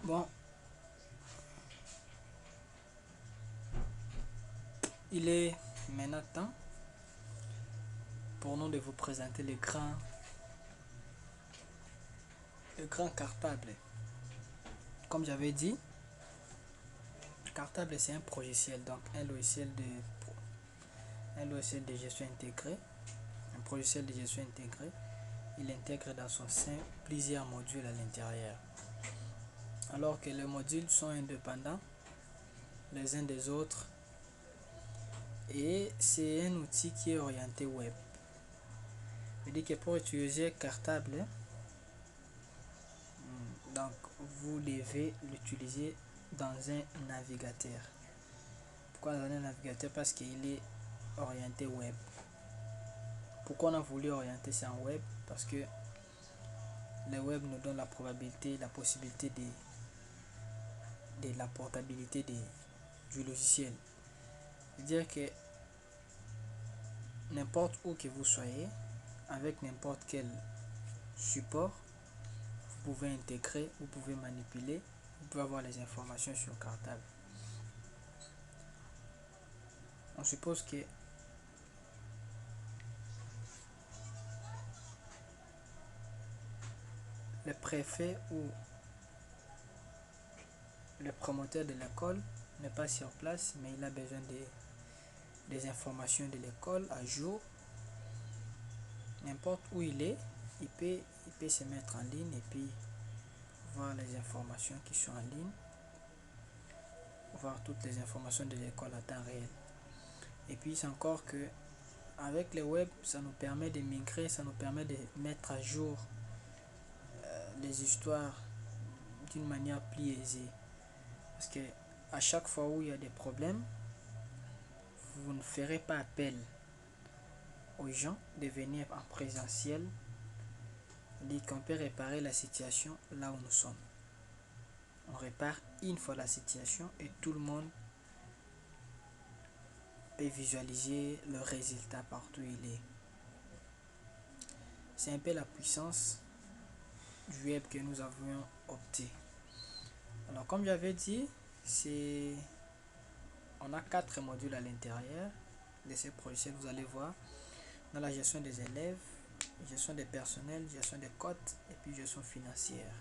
Bon, il est maintenant temps pour nous de vous présenter le grand cartable. Comme j'avais dit, cartable c'est un logiciel, donc un logiciel de gestion intégré, un logiciel de gestion intégré. Il intègre dans son sein plusieurs modules à l'intérieur. Alors que les modules sont indépendants les uns des autres, et c'est un outil qui est orienté web. Je dis que pour utiliser cartable, donc vous devez l'utiliser dans un navigateur. Pourquoi dans un navigateur? Parce qu'il est orienté web. Pourquoi on a voulu orienter ça en web? Parce que le web nous donne la possibilité de la portabilité du logiciel. C'est-à-dire que n'importe où que vous soyez, avec n'importe quel support, vous pouvez intégrer, vous pouvez manipuler, vous pouvez avoir les informations sur cartable. On suppose que le préfet ou le promoteur de l'école n'est pas sur place, mais il a besoin des informations de l'école à jour. N'importe où il est, il peut se mettre en ligne et puis voir les informations qui sont en ligne, voir toutes les informations de l'école à temps réel. Et puis c'est encore que avec le web, ça nous permet de migrer, ça nous permet de mettre à jour les histoires d'une manière plus aisée. Parce que à chaque fois où il y a des problèmes, vous ne ferez pas appel aux gens de venir en présentiel. Dit qu'on peut réparer la situation là où nous sommes. On répare une fois la situation et tout le monde peut visualiser le résultat partout où il est. C'est un peu la puissance du web que nous avions opté. Alors comme j'avais dit, on a 4 modules à l'intérieur de ce projet. Vous allez voir dans la gestion des élèves, gestion des personnels, gestion des codes et puis gestion financière.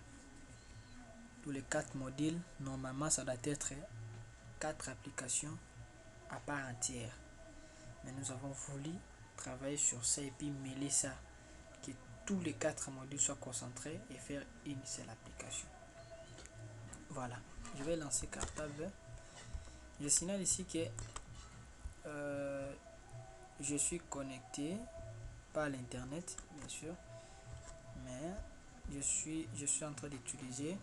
Tous les 4 modules, normalement ça doit être 4 applications à part entière. Mais nous avons voulu travailler sur ça et puis mêler ça, que tous les 4 modules soient concentrés et faire une seule application. Voilà, je vais lancer cartable. Je signale ici que je suis connecté, pas à l'internet bien sûr, mais je suis en train d'utiliser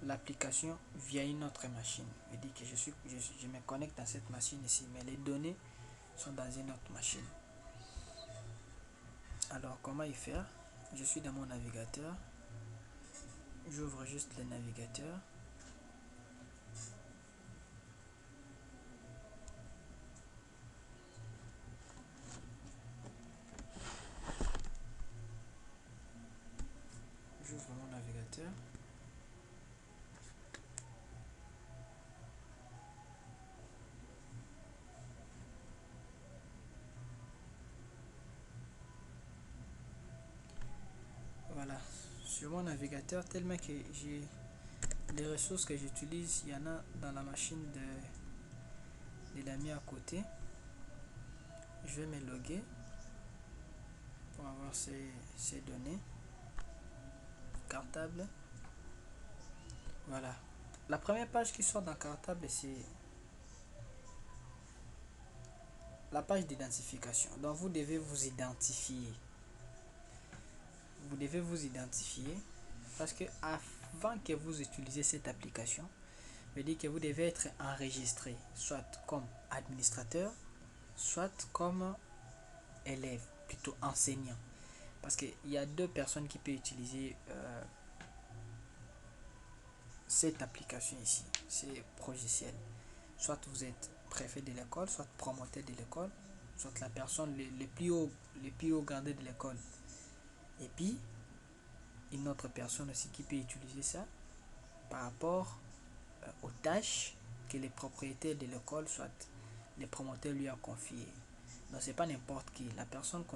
l'application via une autre machine. Je dis que je me connecte dans cette machine ici, mais les données sont dans une autre machine. Alors comment y faire? Je suis dans mon navigateur, j'ouvre juste le navigateur. J'ouvre mon navigateur. Voilà, sur mon navigateur, tellement que j'ai les ressources que j'utilise, il y en a dans la machine de l'ami à côté. Je vais me loguer pour avoir ces données. Cartable. Voilà. La première page qui sort dans cartable, c'est la page d'identification. Donc vous devez vous identifier. Vous devez vous identifier parce que avant que vous utilisez cette application, veut dire que vous devez être enregistré, soit comme administrateur, soit comme élève, plutôt enseignant. Parce qu'il y a 2 personnes qui peuvent utiliser cette application ici, c'est logiciel. Soit vous êtes préfet de l'école, soit promoteur de l'école, soit la personne les plus haut gradé de l'école. Et puis une autre personne aussi qui peut utiliser ça par rapport aux tâches que les propriétaires de l'école, soit les promoteurs, lui a confiées. Donc c'est pas n'importe qui. La personne qui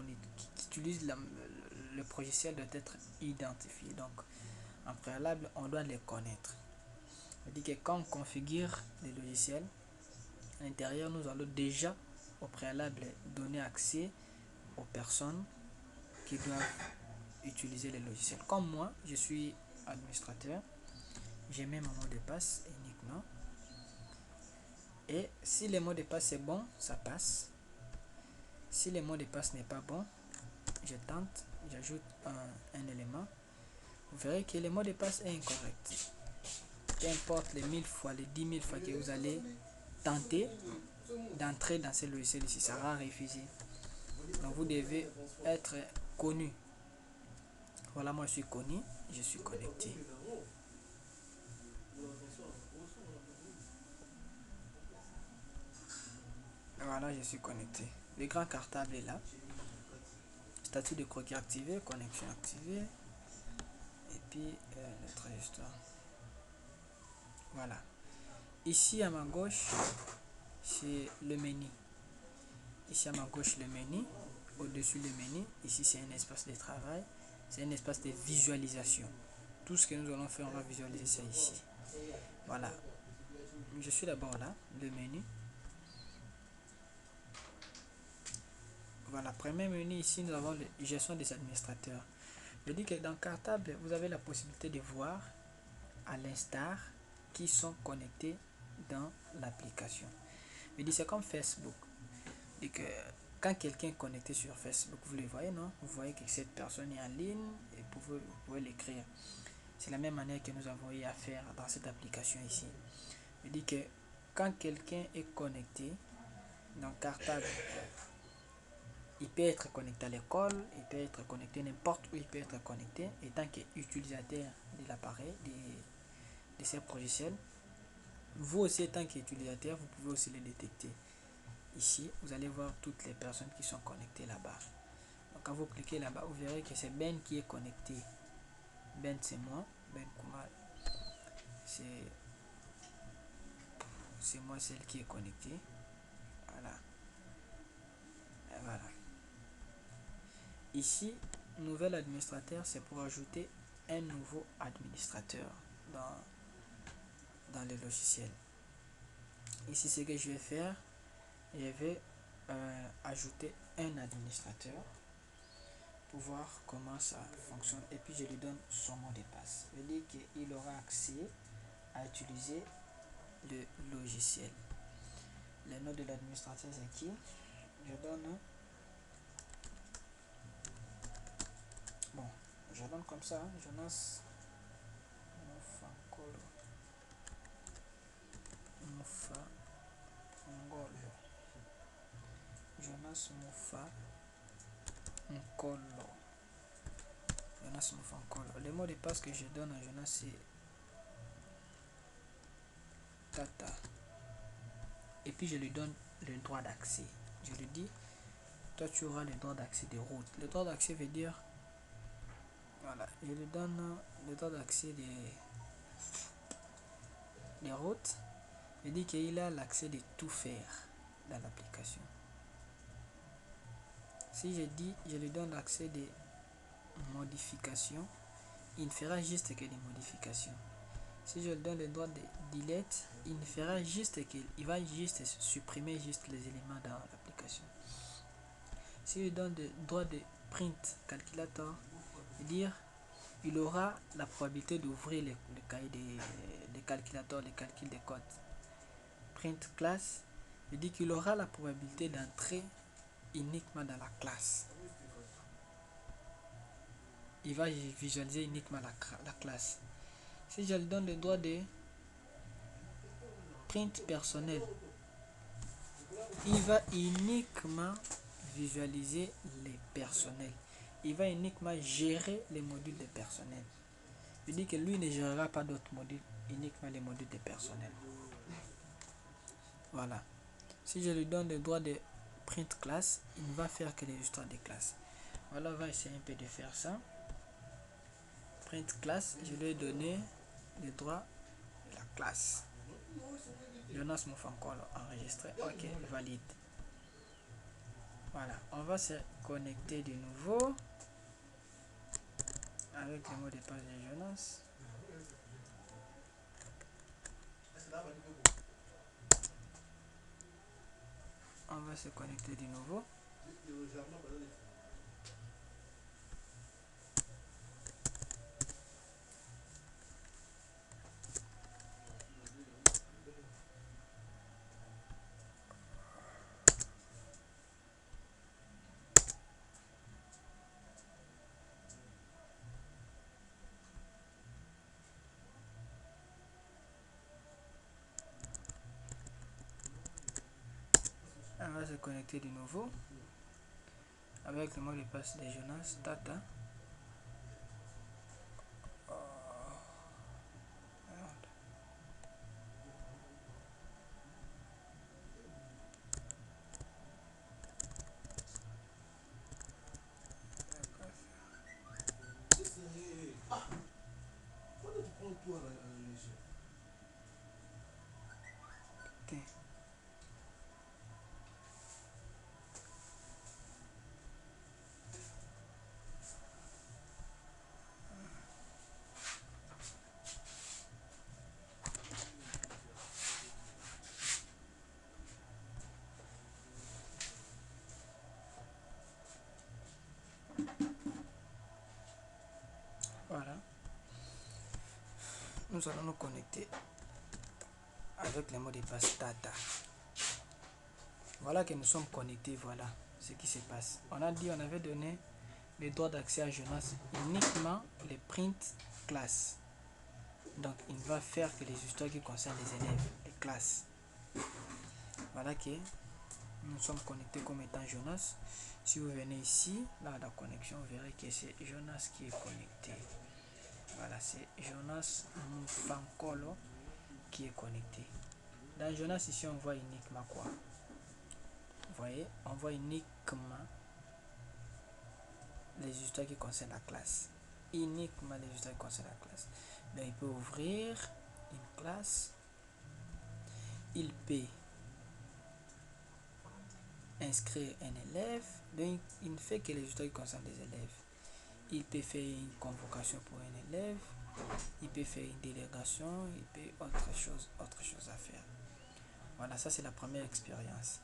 utilise le logiciel doit être identifiée. Donc en préalable, on doit les connaître. C'est-à-dire que quand on configure les logiciels, à l'intérieur, nous allons déjà au préalable donner accès aux personnes qui doivent utiliser les logiciels. Comme moi, je suis administrateur, j'ai mis mon mot de passe uniquement. Et si le mot de passe est bon, ça passe. Si le mot de passe n'est pas bon, je tente, j'ajoute un élément. Vous verrez que le mot de passe est incorrect. Peu importe les 1000 fois, les 10 000 fois que vous allez tenter d'entrer dans ce logiciel ici, ça va refuser. Donc vous devez être connu. Voilà, moi je suis connu, je suis connecté. Voilà, je suis connecté. L'écran cartable est là. Statut de croquis activé, connexion activée. Et puis notre histoire. Voilà. Ici à ma gauche, c'est le menu. Ici à ma gauche, le menu. Au-dessus le menu. Ici, c'est un espace de travail. C'est un espace de visualisation. Tout ce que nous allons faire, on va visualiser ça ici. Voilà. Je suis d'abord là, le menu. Voilà, premier menu ici, nous avons la gestion des administrateurs. Je dis que dans Cartable, vous avez la possibilité de voir à l'instar qui sont connectés dans l'application. Je dis c'est comme Facebook. Et que quand quelqu'un est connecté sur Facebook, vous le voyez, non? Vous voyez que cette personne est en ligne et vous pouvez l'écrire. C'est la même manière que nous avons eu à faire dans cette application ici. Je dis que quand quelqu'un est connecté dans Cartable, il peut être connecté à l'école, il peut être connecté n'importe où, il peut être connecté. Et tant qu'utilisateur de l'appareil, de ces logiciels, vous aussi, en tant qu'utilisateur, vous pouvez aussi les détecter. Ici, vous allez voir toutes les personnes qui sont connectées là-bas. Donc, quand vous cliquez là-bas, vous verrez que c'est Ben qui est connecté. Ben, c'est moi, Ben Koumal. C'est moi celle qui est connectée. Voilà. Et voilà. Ici, nouvel administrateur, c'est pour ajouter un nouveau administrateur dans le logiciel. Ici, ce que je vais faire, je vais ajouter un administrateur pour voir comment ça fonctionne. Et puis, je lui donne son mot de passe. Je dis qu'il aura accès à utiliser le logiciel. Le nom de l'administrateur, c'est qui? Je donne... Bon, je donne comme ça, hein, Jonas Mufakolo. Jonas Mufakolo. Le mot de passe que je donne à Jonas, c'est Tata. Et puis je lui donne le droit d'accès. Je lui dis, toi tu auras le droit d'accès des routes. Le droit d'accès veut dire, voilà, je lui donne le droit d'accès des routes. Je dis qu'il a l'accès de tout faire dans l'application. Si je dis, je lui donne l'accès des modifications, il ne fera juste que des modifications. Si je lui donne le droit de delete, il ne fera juste qu'il va juste supprimer juste les éléments dans l'application. Si je lui donne le droit de print calculator, dire il aura la probabilité d'ouvrir le cahier des calculateurs, les calculs des codes. Print class, je dis qu'il aura la probabilité d'entrer uniquement dans la classe. Il va visualiser uniquement la classe. Si je lui donne le droit de print personnel, il va uniquement visualiser les personnels. Il va uniquement gérer les modules de personnel. Je dis que lui ne gérera pas d'autres modules, uniquement les modules de personnel. Voilà. Si je lui donne le droit de print class, il ne va faire que les histoires des classes. Voilà, on va essayer un peu de faire ça. print classe, je lui ai donné les droits de la classe. Jonas Mofankolo enregistré. Ok, valide. Voilà, on va se connecter de nouveau avec le mot de passe de Jonas. On va se connecter de nouveau. On va se connecter de nouveau avec le mot de passe de Jonas Tata. Ok. Voilà. Nous allons nous connecter avec le mot de passe Tata. Voilà que nous sommes connectés, voilà ce qui se passe. On a dit on avait donné les droits d'accès à Jonas uniquement les print classe. Donc il va faire que les histoires qui concernent les élèves, les classes. Voilà que nous sommes connectés comme étant Jonas. Si vous venez ici, là la connexion, vous verrez que c'est Jonas qui est connecté. Voilà, c'est Jonas Mofankolo qui est connecté. Dans Jonas ici on voit uniquement quoi? Vous voyez, on voit uniquement les histoires qui concernent la classe. Uniquement les histoires qui concernent la classe. Donc il peut ouvrir une classe. Il peut inscrire un élève. Donc il ne fait que les histoires qui concernent les élèves. Il peut faire une convocation pour un élève. Il peut faire une délégation. Il peut autre chose à faire. Voilà, ça c'est la première expérience.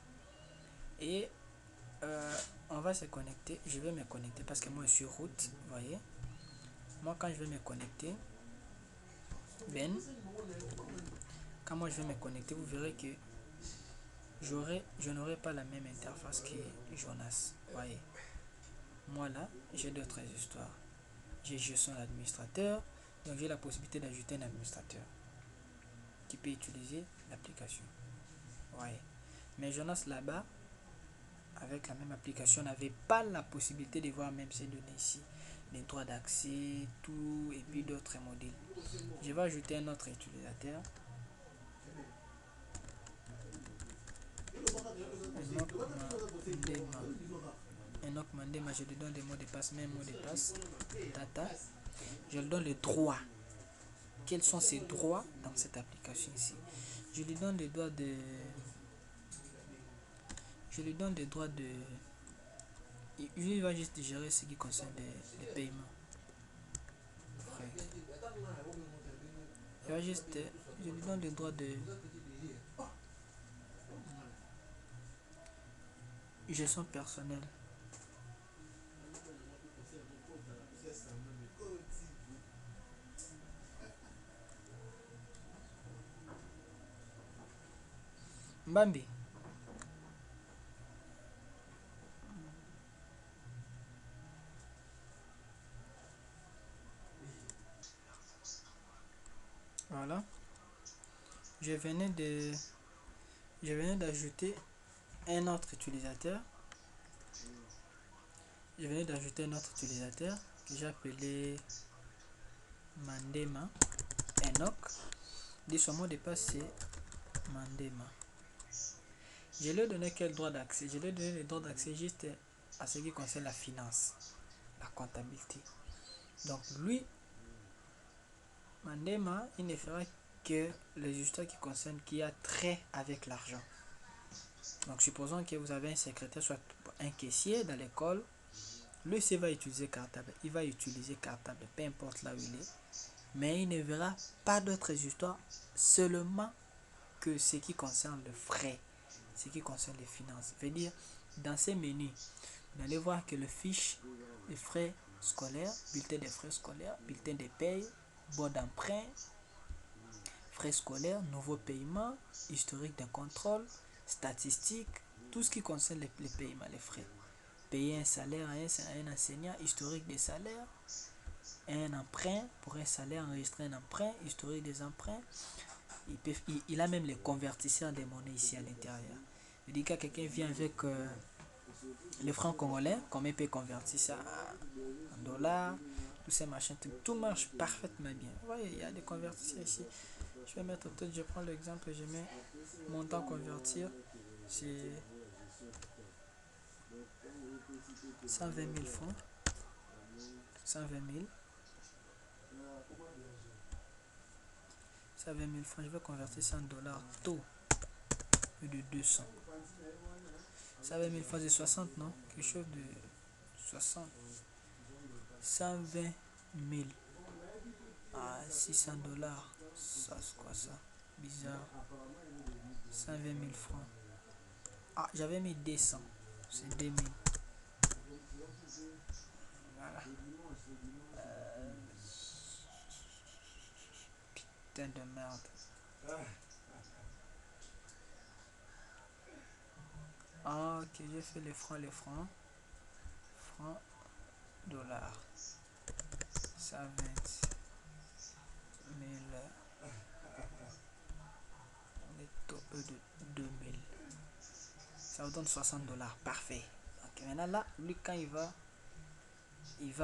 Et on va se connecter. Je vais me connecter parce que moi je suis route. Vous voyez, moi quand je vais me connecter, quand moi je vais me connecter, vous verrez que je n'aurai pas la même interface que Jonas. Vous voyez, moi là j'ai d'autres histoires. Je suis l'administrateur, donc j'ai la possibilité d'ajouter un administrateur qui peut utiliser l'application. Vous voyez, mais Jonas là-bas, avec la même application, n'avait pas la possibilité de voir même ces données ici, les droits d'accès, tout, et puis d'autres modules. Je vais ajouter un autre utilisateur. Enoch Mandema, je lui donne des mots de passe, même mots de passe, data. Je lui donne les droits. Quels sont ses droits dans cette application ici? Je lui donne des droits de... Il va juste gérer ce qui concerne les paiements. Je lui donne des droits de gestion personnelle. Mbambi. Voilà. Je venais d'ajouter un autre utilisateur. Je venais d'ajouter un autre utilisateur que j'ai appelé Mandema Enoch. Dit son mot de passe c'est Mandema. Je lui ai donné quel droit d'accès? Je lui ai donné le droit d'accès juste à ce qui concerne la finance, la comptabilité. Donc lui, Mandema, il ne fera que les histoires qui a trait avec l'argent. Donc supposons que vous avez un secrétaire, soit un caissier dans l'école, lui aussi va utiliser cartable, il va utiliser cartable, peu importe là où il est, mais il ne verra pas d'autres histoires, seulement que ce qui concerne le frais, ce qui concerne les finances. Veut dire, dans ces menus, vous allez voir que le fiche des frais scolaires, bulletin des frais scolaires, bulletin des payes, bon d'emprunt, frais scolaires, nouveaux paiements, historique de contrôle, statistiques, tout ce qui concerne les paiements, les frais. Payer un salaire à un enseignant, historique des salaires, un emprunt pour un salaire, enregistrer un emprunt, historique des emprunts. Il a même les convertisseurs des monnaies ici à l'intérieur. Il dit que quelqu'un vient avec les francs congolais, comment il peut convertir ça en dollars, tous ces machins, tout marche parfaitement bien. Vous voyez, il y a des convertisseurs ici. Je vais mettre peut-être, je prends l'exemple, je mets montant convertir, c'est 120 000 francs, 120 000, 120 000 francs, je vais convertir ça en dollars, taux de 200. 120 000 francs, c'est 60, non? Quelque chose de 60. 120 000 à 600 dollars. Ça, c'est quoi ça? Bizarre. 120 000 francs. Ah, j'avais mis 200. C'est 2000. Voilà. Putain de merde. Ah, ok, j'ai fait les francs, francs, dollars. 120 000. Les taux de 2000. Ça vous donne 60 dollars. Parfait. Donc maintenant là, lui quand il va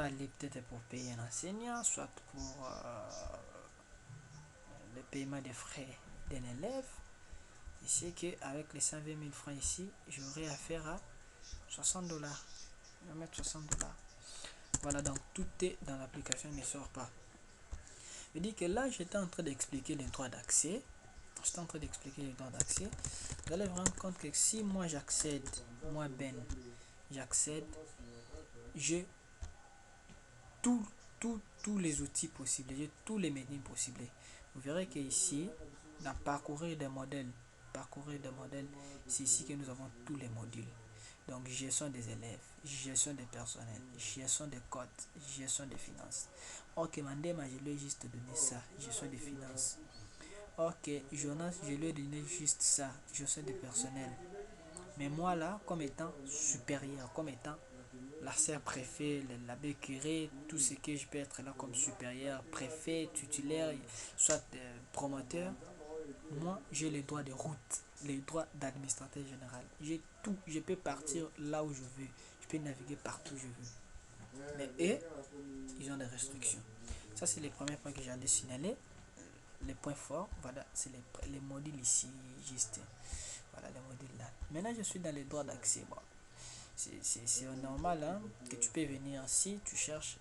aller peut-être pour payer un enseignant, soit pour le paiement des frais d'un élève. Il sait qu'avec les 120 000 francs ici, j'aurai affaire à 60 dollars. Je vais mettre 60 dollars. Voilà, donc tout est dans l'application, il ne sort pas. Je dis que là, j'étais en train d'expliquer les droits d'accès. Vous allez vous rendre compte que si moi j'accède, moi Ben, j'accède, j'ai tous les outils possibles, j'ai tous les menus possibles. Vous verrez que ici, dans parcourir des modèles, c'est ici que nous avons tous les modules. Donc gestion des élèves, gestion des personnels, gestion des codes, gestion des finances. Ok, Mandema, je lui ai juste donné ça, gestion des finances. Ok, Jonas, je lui ai donné juste ça, gestion des personnels. Mais moi là, comme étant supérieur, comme étant l'arcère préfet, l'abbé curé, tout ce que je peux être là comme supérieur, préfet, titulaire, soit promoteur, moi j'ai les droits de route, les droits d'administrateur général. J'ai tout, je peux partir là où je veux, je peux naviguer partout où je veux. Mais eux, ils ont des restrictions. Ça c'est les premiers points que j'allais signaler. Les points forts, voilà, c'est les modules ici, juste. Voilà les modules là. Maintenant je suis dans les droits d'accès. Bon, c'est normal hein, que tu peux venir si tu cherches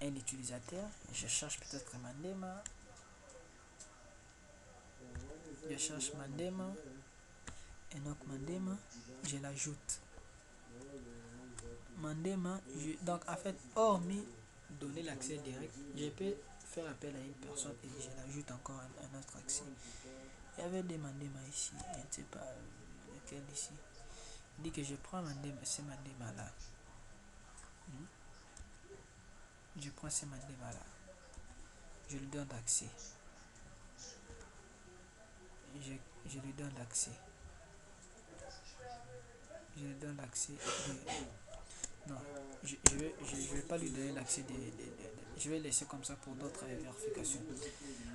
un utilisateur. Je cherche peut-être Mandema. Je cherche Mandema. Enoch Mandema. Je l'ajoute. Mandema. Donc en fait, hormis donner l'accès direct, je peux faire appel à une personne et je l'ajoute encore un autre accès. Il y avait des Mandema ici. Je ne sais pas lequel ici. Il dit que je prends Mandema, c'est Mandema là. Je prends ce Mandema là. Je lui donne l'accès. Je lui donne l'accès. Je lui donne l'accès. Non, je vais pas lui donner l'accès. Je vais laisser comme ça pour d'autres vérifications.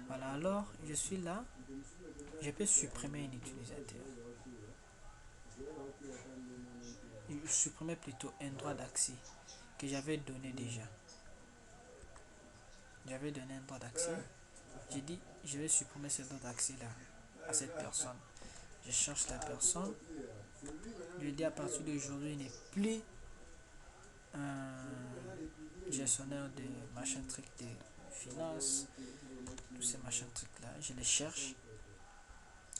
Voilà, alors je suis là. Je peux supprimer un utilisateur. Je supprimer plutôt un droit d'accès que j'avais donné déjà. J'avais donné un droit d'accès. J'ai dit, je vais supprimer ce droit d'accès là à cette personne. Je cherche la personne. Je lui dis à partir d'aujourd'hui, il n'est plus un gestionnaire de machin truc de finance, tous ces machins trucs là, je les cherche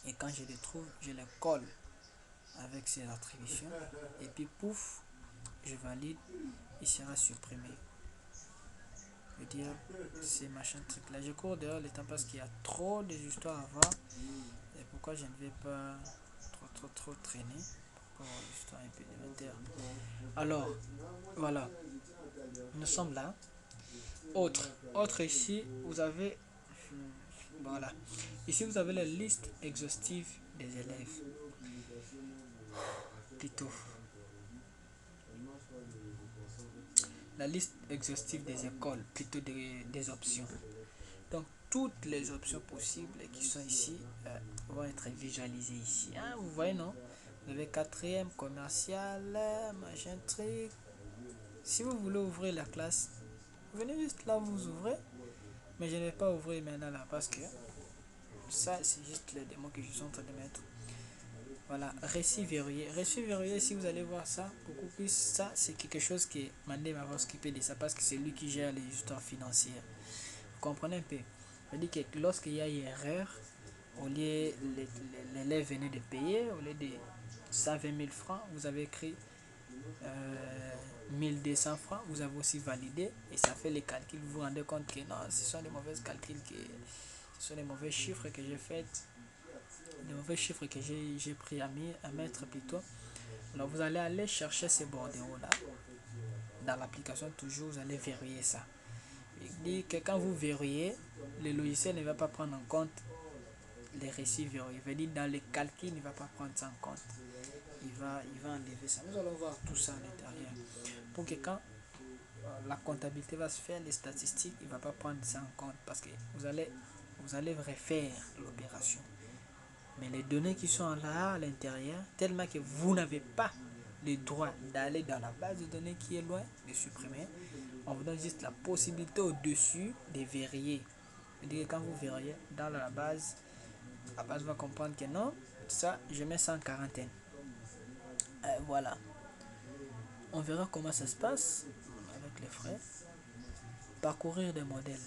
et quand je les trouve, je les colle avec ces attributions et puis pouf, je valide, il sera supprimé. Je veux dire, ces machins trucs là, je cours dehors le temps parce qu'il y a trop d'histoires à voir et pourquoi je ne vais pas trop traîner pour l'histoire un peu élémentaire. Alors, voilà, nous sommes là. Autre ici, vous avez, voilà, ici vous avez la liste exhaustive des élèves, plutôt, la liste exhaustive des écoles, plutôt des options. Donc, toutes les options possibles qui sont ici vont être visualisées ici. Hein, vous voyez, non? Vous avez quatrième, commercial, machin truc. Si vous voulez ouvrir la classe, venez juste là, vous ouvrez. Mais je ne vais pas ouvrir maintenant là parce que ça, c'est juste les démos que je suis en train de mettre. Voilà, récit verrouillé. Récit verrouillé, si vous allez voir ça, beaucoup plus, ça, c'est quelque chose que Mandé va s'occuper de ça parce que c'est lui qui gère les histoires financières. Vous comprenez un peu? Ça veut dire que lorsqu'il y a une erreur, au lieu l'élève venait de payer, au lieu de 120 000 francs, vous avez écrit 1200 francs, vous avez aussi validé et ça fait les calculs. Vous vous rendez compte que non, ce sont des mauvais calculs, ce sont des mauvais chiffres que j'ai fait, des mauvais chiffres que j'ai pris à mettre plutôt. Alors vous allez aller chercher ces bordereaux là dans l'application, toujours vous allez verrouiller ça. Il dit que quand vous verrouillez, le logiciel ne va pas prendre en compte les récits verrouillés. Il veut dire dans les calculs, il ne va pas prendre ça en compte. Il va enlever ça. Nous allons voir tout ça à l'intérieur. Pour que quand la comptabilité va se faire, les statistiques, il ne va pas prendre ça en compte parce que vous allez refaire l'opération. Mais les données qui sont là à l'intérieur, tellement que vous n'avez pas le droit d'aller dans la base de données qui est loin, de supprimer, on vous donne juste la possibilité au-dessus de vérifier. C'est-à-dire que quand vous verriez dans la base va comprendre que non, ça, je mets ça en quarantaine. Voilà. On verra comment ça se passe avec les frais. Parcourir des modèles.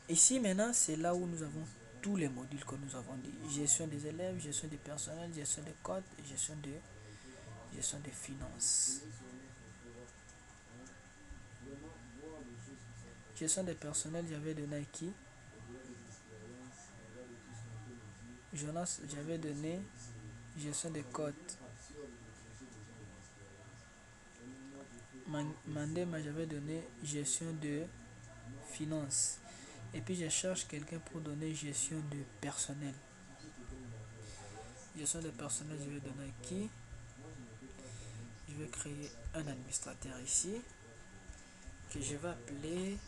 Ici, maintenant, c'est là où nous avons tous les modules que nous avons dit. Gestion des élèves, gestion du personnel, gestion des codes, gestion des finances. Gestion des personnels, j'avais donné à qui? Jonas, j'avais donné gestion des codes. Mandema, j'avais donné gestion de finances. Et puis je cherche quelqu'un pour donner gestion de personnel. Gestion de personnel, je vais donner à qui? Je vais créer un administrateur ici que je vais appeler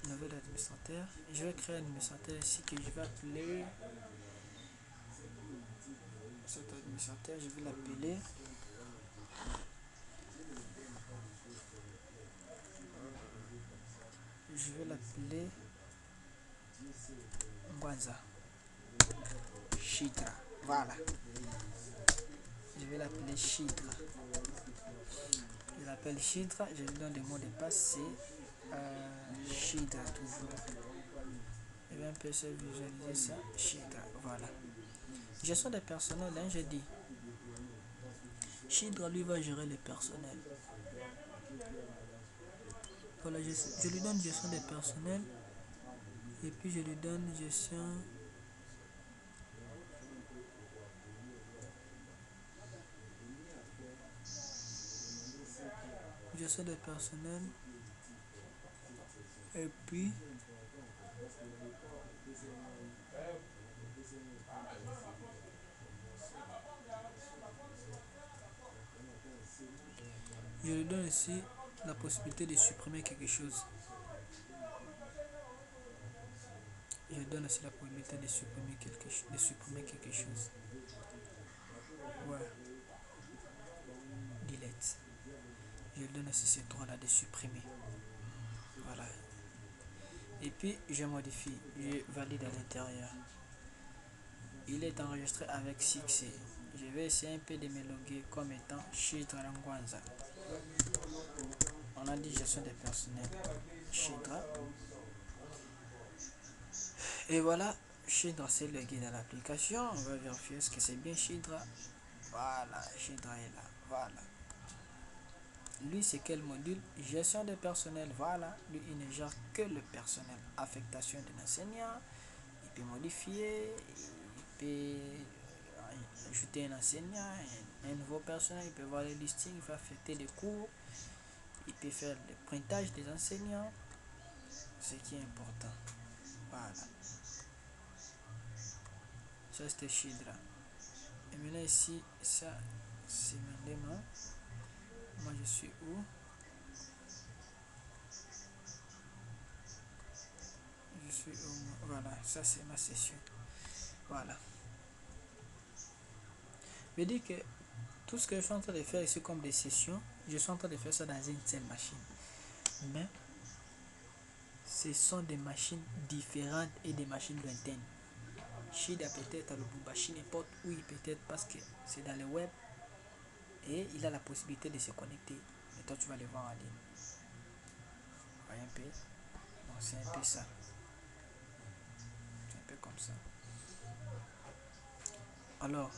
nouvel administrateur. Je vais créer un administrateur ici que je vais appeler cet administrateur, je vais l'appeler Ngwanza Chitra. Voilà. Je vais l'appeler Chitra. Je l'appelle Chitra, je lui donne des mots de passe, c'est Chitra toujours. Je vais un peu se visualiser ça. Chitra, voilà. Gestion des personnels, hein, j'ai dit. Chitra lui va gérer les personnels. Voilà, je lui donne gestion des personnels. Et puis je lui donne gestion des personnels. Et puis je lui donne ici la possibilité de supprimer quelque chose. Je lui donne aussi la possibilité de supprimer quelque chose. Ouais. Delete. Je lui donne aussi ces trois là de supprimer. Voilà. Et puis je modifie. Je valide à l'intérieur. Il est enregistré avec succès. Je vais essayer un peu de me loguer comme étant Chitra Ngwanza. On a dit gestion des personnels, Shidra. Et voilà, Shidra c'est le guide à l'application. On va vérifier ce que c'est bien Shidra. Voilà, Shidra est là. Voilà. Lui, c'est quel module? Gestion des personnels. Voilà. Lui, il ne gère que le personnel. Affectation de l'enseignant. Il peut modifier. Il peut ajouter un enseignant, un nouveau personnel. Il peut voir les listings. Il peut affecter les cours. Il peut faire le printage des enseignants. Ce qui est important. Voilà. Ça, c'était Shidra. Et maintenant, ici, ça, c'est mon démon. Moi, je suis où? Je suis où? Voilà, ça, c'est ma session. Voilà. Je dis que tout ce que je suis en train de faire ici comme des sessions, je suis en train de faire ça dans une seule machine. Mais ce sont des machines différentes et des machines lointaines. Shida peut-être à Lubumbashi, n'importe où il peut être parce que c'est dans le web et il a la possibilité de se connecter. Mais toi tu vas le voir en ligne. Vous voyez un peu? Donc c'est un peu ça. C'est un peu comme ça. Alors,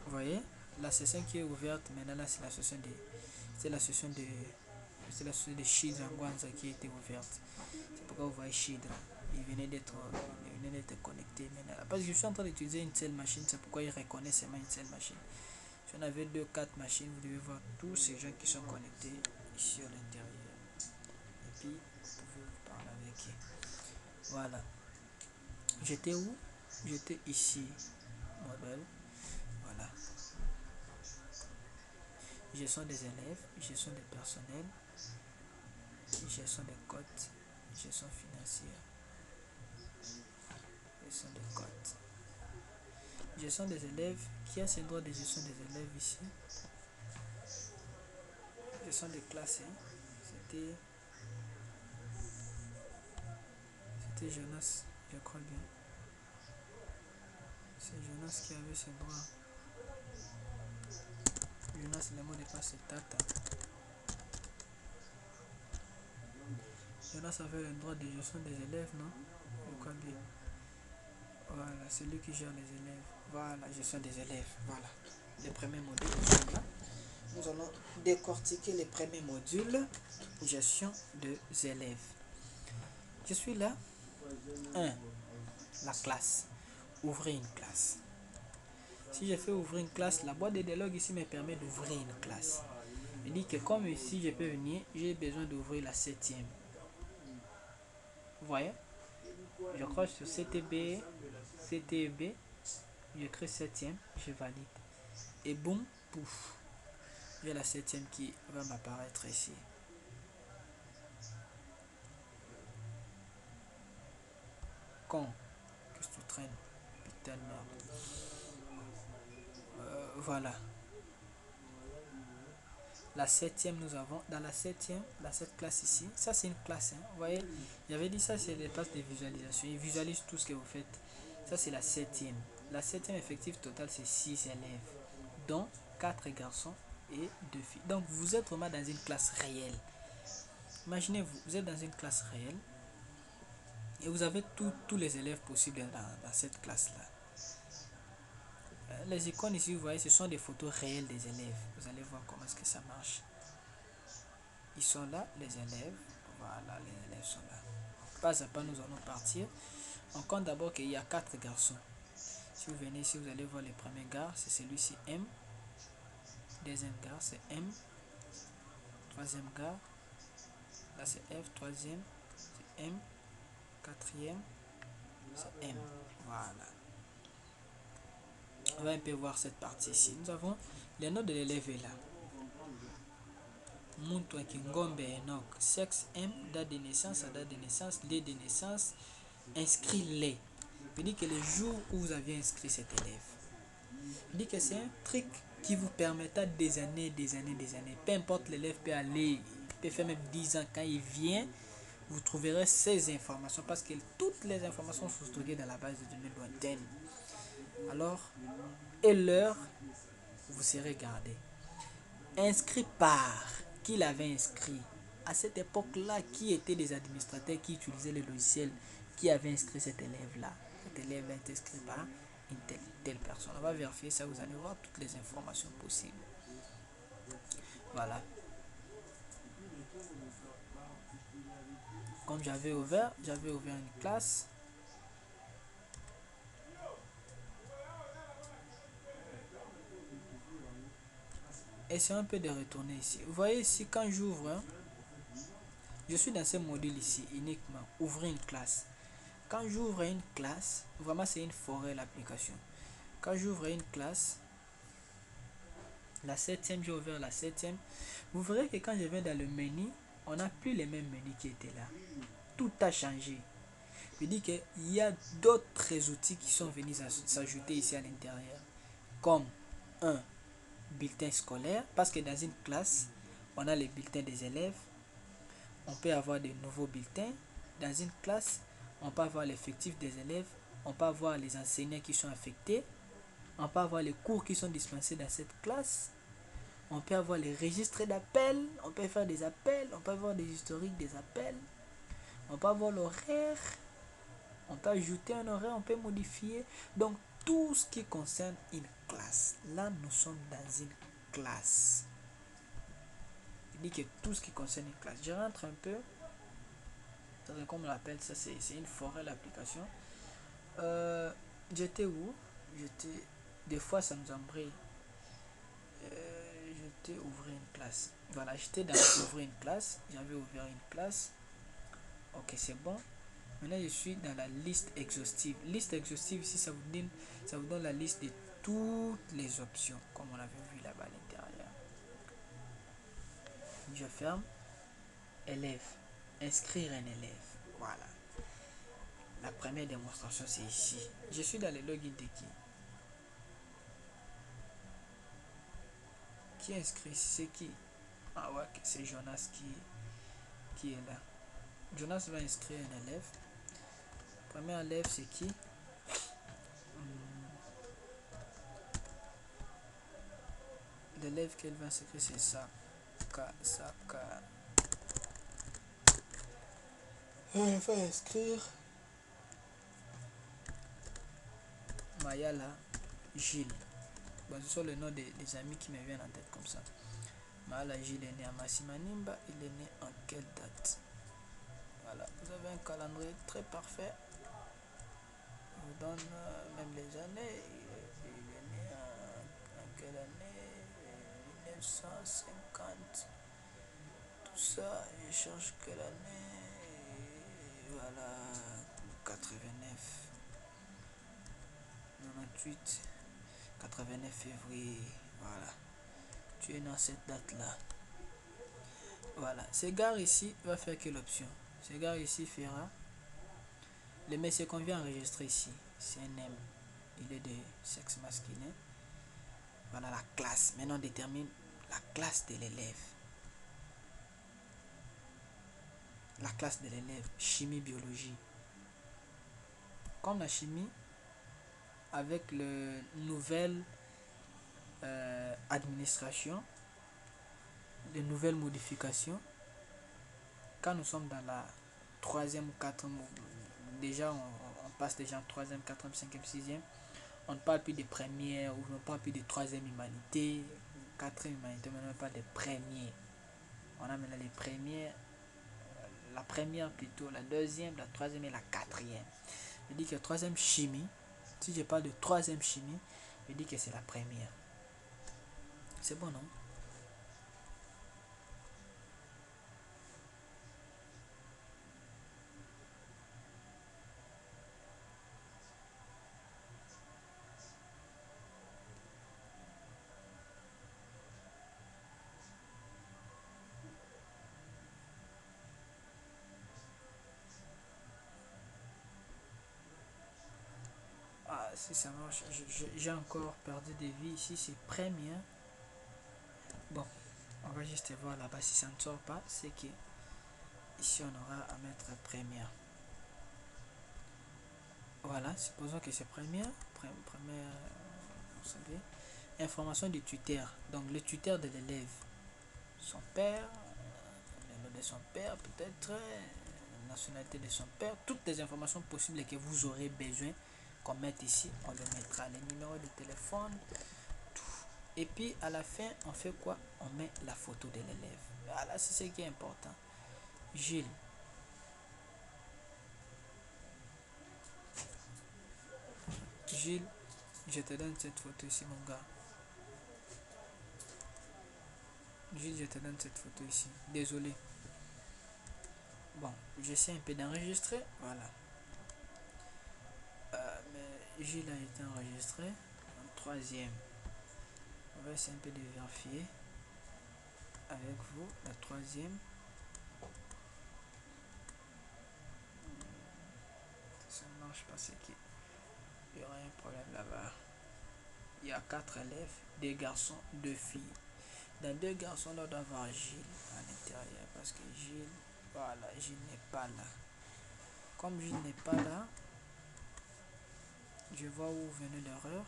vous voyez, la session qui est ouverte maintenant là c'est la session de Shidra Ngwanza qui était ouverte. C'est pourquoi vous voyez Shidra. Il venait d'être connecté maintenant. Parce que je suis en train d'utiliser une seule machine, c'est pourquoi il reconnaît seulement une seule machine. Si on avait 2-4 machines, vous devez voir tous ces gens qui sont connectés ici à l'intérieur. Et puis, vous pouvez vous parler avec eux. Voilà. J'étais où? J'étais ici. Modèle. Voilà. Gestion des élèves, gestion des personnels, gestion des codes, gestion financière, gestion des codes. Gestion des élèves, qui a ses droits de gestion des élèves ici? Gestion des classes, hein? C'était Jonas, je crois bien. C'est Jonas qui avait ses droits. Jonas, le mot de passe c'est Tata. Jonas avait le droit de gestion des élèves, non? Je crois bien. Voilà, c'est lui qui gère les élèves. Voilà, gestion des élèves. Voilà. Les premiers modules sont là. Nous allons décortiquer les premiers modules. Gestion des élèves. Je suis là. 1. La classe. Ouvrir une classe. Si je fais ouvrir une classe, la boîte de dialogue ici me permet d'ouvrir une classe. Il dit que comme ici je peux venir, j'ai besoin d'ouvrir la 7e. Vous voyez? Je crois sur CTB, je crée 7e, je valide. Et boum, pouf. J'ai la 7e qui va m'apparaître ici. Quand? Qu'est-ce que tu traînes? Putain de merde. Voilà. La 7e, nous avons dans la 7e, dans cette classe ici, ça c'est une classe, hein. Vous voyez, j'avais dit ça c'est les places de visualisation, ils visualisent tout ce que vous faites. Ça c'est la 7e. La 7e effectif totale c'est 6 élèves, dont 4 garçons et 2 filles. Donc vous êtes vraiment dans une classe réelle. Imaginez-vous, vous êtes dans une classe réelle et vous avez tous les élèves possibles dans cette classe-là. Les icônes ici, vous voyez, ce sont des photos réelles des élèves. Vous allez voir comment est-ce que ça marche. Ils sont là, les élèves. Voilà, les élèves sont là. Pas à pas, nous allons partir. On compte d'abord qu'il y a 4 garçons. Si vous venez ici, vous allez voir les premiers gars. C'est celui-ci M. Deuxième gars, c'est M. Troisième gars, là c'est F. Troisième, c'est M. Quatrième, c'est M. Voilà. On va un peu voir cette partie ici. Nous avons les notes de l'élève là. Muntwa Kingombe Enoch, sexe M, date de naissance, lieu de naissance, inscrit-les. Il dit que le jour où vous avez inscrit cet élève, il dit que c'est un truc qui vous permettra des années. Peu importe l'élève peut aller, il peut faire même 10 ans quand il vient, vous trouverez ces informations parce que toutes les informations sont stockées dans la base de données lointaine. Alors, et l'heure, vous serez gardé. Inscrit par qui l'avait inscrit. à cette époque-là, qui étaient des administrateurs qui utilisaient le logiciel, qui avaient inscrit cet élève-là. Cet élève est inscrit par une telle personne. On va vérifier ça, vous allez voir toutes les informations possibles. Voilà. Comme j'avais ouvert une classe. Essayons un peu de retourner ici. Vous voyez ici, quand j'ouvre, hein, je suis dans ce module ici, uniquement, ouvrir une classe. Quand j'ouvre une classe, vraiment c'est une forêt l'application. Quand j'ouvre une classe, la 7e, j'ai ouvert la 7e. Vous verrez que quand je vais dans le menu, on n'a plus les mêmes menus qui étaient là. Tout a changé. Je dis qu'il y a d'autres outils qui sont venus s'ajouter ici à l'intérieur. Comme un bulletin scolaire, parce que dans une classe, on a les bulletins des élèves. On peut avoir de nouveaux bulletins. Dans une classe, on peut avoir l'effectif des élèves. On peut avoir les enseignants qui sont affectés. On peut avoir les cours qui sont dispensés dans cette classe. On peut avoir les registres d'appels. On peut faire des appels. On peut avoir des historiques des appels. On peut avoir l'horaire. On peut ajouter un horaire. On peut modifier. Donc, tout ce qui concerne une classe. Là, nous sommes dans une classe. Il dit que tout ce qui concerne une classe. Je rentre un peu. Comme on l'appelle, ça c'est une forêt l'application. J'étais où? J'étais. Des fois, ça nous embraye. J'étais ouvrir une classe. Voilà, j'étais dans ouvrir une classe. J'avais ouvert une classe. Ok, c'est bon. Maintenant, je suis dans la liste exhaustive. Liste exhaustive, ici, ça vous donne la liste de toutes les options, comme on avait vu là-bas à l'intérieur. Je ferme. Élève. Inscrire un élève. Voilà. La première démonstration, c'est ici. Je suis dans le login de qui? Qui est inscrit? C'est qui? Ah ouais, c'est Jonas qui est là. Jonas va inscrire un élève. Premier élève, c'est qui? L'élève qu'elle va inscrire, c'est Saka. Elle va inscrire Mayala Gilles. Bon, ce sont les noms des amis qui me viennent en tête comme ça. Mayala Gilles est né à Massimanimba. Il est né en quelle date? Voilà, vous avez un calendrier très parfait. Je vous donne même les années. Il est né en quelle année? 1950. Tout ça, je cherche quelle année? Voilà, 89. 98. 89 février. Voilà. Tu es dans cette date-là. Voilà. Ce gars ici va faire quelle option? Ce gars ici fera. Le monsieur qu'on vient enregistrer ici, c'est un M. Il est de sexe masculin. Voilà la classe. Maintenant on détermine la classe de l'élève. La classe de l'élève. Chimie, biologie. Comme la chimie, avec le nouvelle administration, de nouvelles modifications, quand nous sommes dans la 3e ou 4e, déjà on passe déjà en 3e, 4e, 5e, 6e, on ne parle plus de première ou on ne parle plus de 3e humanité, 4e humanité, mais on ne parle de première. On a maintenant les premières, la première plutôt, la 2e, la 3e et la 4e. Je dis que 3e chimie, si je parle de 3e chimie, je dis que c'est la première. C'est bon, non? Ah, si ça marche, j'ai encore perdu des vies ici, c'est première. Bon, on va juste voir là-bas si ça ne sort pas, c'est que ici on aura à mettre première. Voilà, supposons que c'est première, vous savez, information du tuteur. Donc le tuteur de l'élève, son père, le nom de son père, peut-être, nationalité de son père, toutes les informations possibles que vous aurez besoin qu'on mette ici, on le mettra, les numéros de téléphone, tout. Et puis à la fin, on fait quoi? On met la photo de l'élève. Voilà, c'est ce qui est important. Gilles. Gilles, je te donne cette photo ici, mon gars. Gilles, je te donne cette photo ici. Désolé. Bon, j'essaie un peu d'enregistrer. Voilà. Mais Gilles a été enregistré. En troisième. On va essayer un peu de vérifier avec vous. La troisième. Ça ne marche pas, c'est qu'il y aura un problème là-bas. Il y a 4 élèves, 2 garçons, 2 filles. Dans 2 garçons, là, on doit avoir Gilles à l'intérieur. Parce que Gilles, voilà, Gilles n'est pas là. Comme Gilles n'est pas là, je vois où venait l'erreur.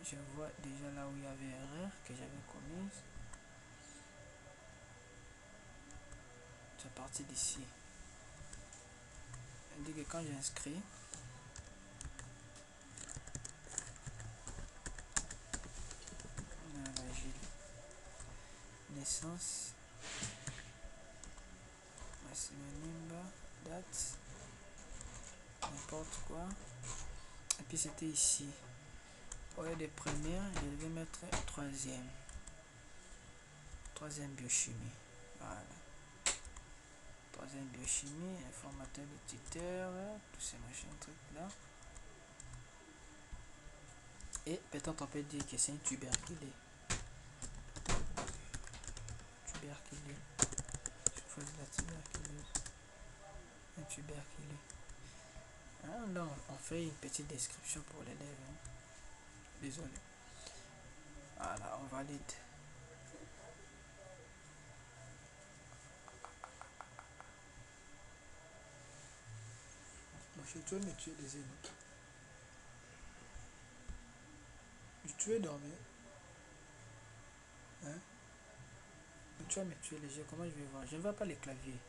Je vois déjà là où il y avait erreur que j'avais commise. C'est parti d'ici. On dit que quand j'inscris, voilà, Gilles. Naissance, synonyme, date, n'importe quoi. Et puis c'était ici. Au lieu de première, je vais mettre troisième. Troisième biochimie. Voilà. Troisième biochimie, informateur de tuteur, tous ces machins trucs là. Et peut-être on peut dire que c'est un tuberculé. Tuberculé. Je fais de la tuberculose. Un tuberculé. Ah, là, on fait une petite description pour l'élève. Hein. Désolé. Voilà, on valide. Monsieur, tu vas me tuer des émeutes. Tu veux dormir? Hein? Tu vas me tuer les yeux. Comment je vais voir? Je ne vois pas les claviers.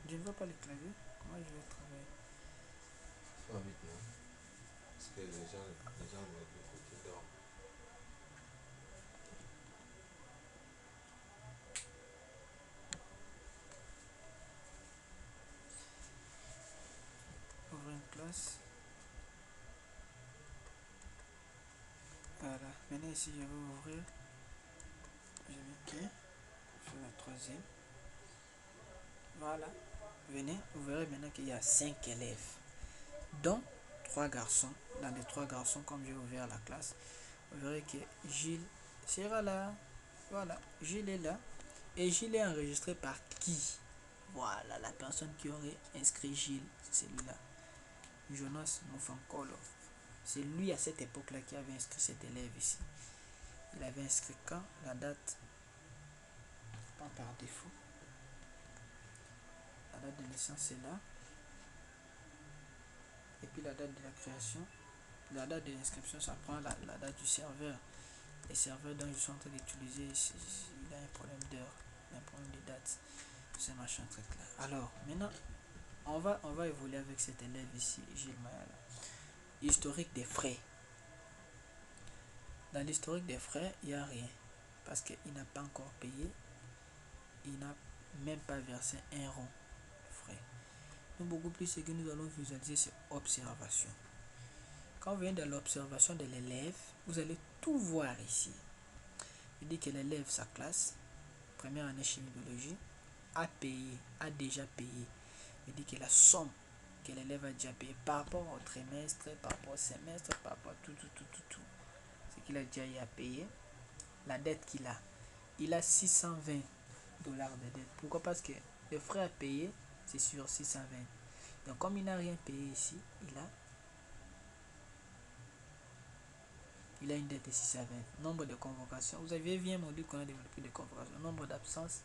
Je ne vois pas les claviers. Comment je vais travailler? Pas vite, non? Parce que les gens de côté dorment. Ouvrir une classe. Voilà. Maintenant ici, je vais ouvrir. Je vais cliquer. Je fais la troisième. Voilà. Venez, vous verrez maintenant qu'il y a 5 élèves. Dont 3 garçons. Dans les 3 garçons, comme j'ai ouvert la classe, vous verrez que Gilles sera là. Voilà, Gilles est là. Et Gilles est enregistré par qui? Voilà, la personne qui aurait inscrit Gilles, c'est celui-là. Jonas Mofankolo. C'est lui à cette époque-là qui avait inscrit cet élève ici. Il avait inscrit quand? La date, pas par défaut. La date de naissance c'est là. Et puis la date de la création. La date de l'inscription, ça prend la date du serveur. Les serveurs dont je suis en train d'utiliser, il a un problème d'heure, il a un problème de date. C'est machin truc là. Alors, maintenant, on va évoluer avec cet élève ici, Gilles Mayala. Historique des frais. Dans l'historique des frais, il n'y a rien. Parce qu'il n'a pas encore payé. Il n'a même pas versé un rond de frais. Donc, beaucoup plus, ce que nous allons visualiser, c'est observation. Quand vous venez dans l'observation de l'élève, vous allez tout voir ici. Il dit que l'élève, sa classe, première année chimie-biologie, a payé, a déjà payé. Il dit que la somme que l'élève a déjà payé par rapport au trimestre, par rapport au semestre, par rapport à tout. Ce qu'il a déjà eu à payer, la dette qu'il a. Il a 620 dollars de dette. Pourquoi? Parce que le frais à payer, c'est sur 620. Donc comme il n'a rien payé ici, il a une dette de 620. Nombre de convocations. Vous avez vu un module qu'on a développé de convocations. Nombre d'absences.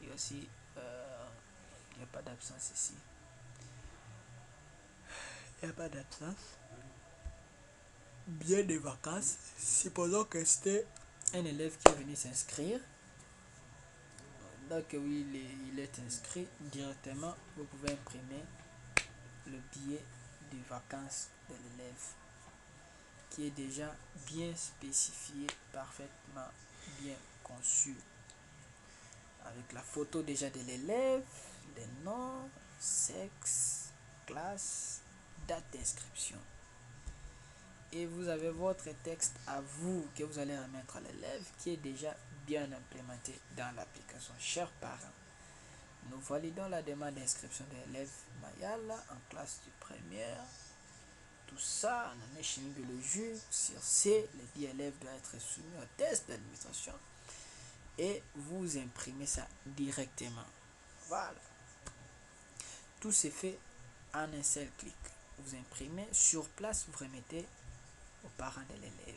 Et aussi, il n'y a pas d'absence ici. Il n'y a pas d'absence. Bien des vacances. Supposons que c'était un élève qui est venu s'inscrire. Donc oui, il est inscrit directement. Vous pouvez imprimer le billet de vacances de l'élève qui est déjà bien spécifié, parfaitement bien conçu, avec la photo déjà de l'élève, les noms, sexe, classe, date d'inscription. Et vous avez votre texte à vous que vous allez remettre à l'élève qui est déjà bien implémenté dans l'application. Chers parents, nous validons la demande d'inscription de l'élève Mayala en classe du première. Tout ça en année chimie biologie. Sur C, le dit élève doit être soumis au test d'administration et vous imprimez ça directement. Voilà. Tout se fait en un seul clic. Vous imprimez sur place, vous remettez aux parents de l'élève.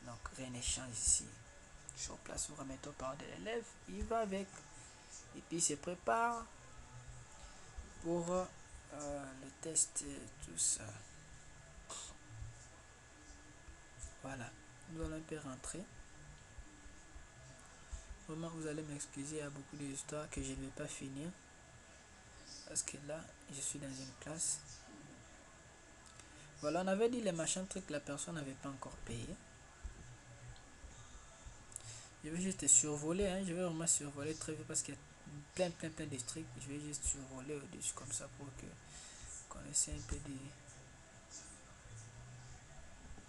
Donc rien ne change ici. Sur place, vous remettez aux parents de l'élève, il va avec. Et puis il se prépare pour le test et tout ça. Voilà, nous allons un peu rentrer. Vraiment, vous allez m'excuser, il y a beaucoup d'histoires que je ne vais pas finir. Parce que là, je suis dans une classe. Voilà, on avait dit les machins trucs que la personne n'avait pas encore payé. Je vais juste survoler, hein. Je vais vraiment survoler très vite parce qu'il y a plein de trucs. Je vais juste survoler au-dessus comme ça pour que vous connaissiez un peu de...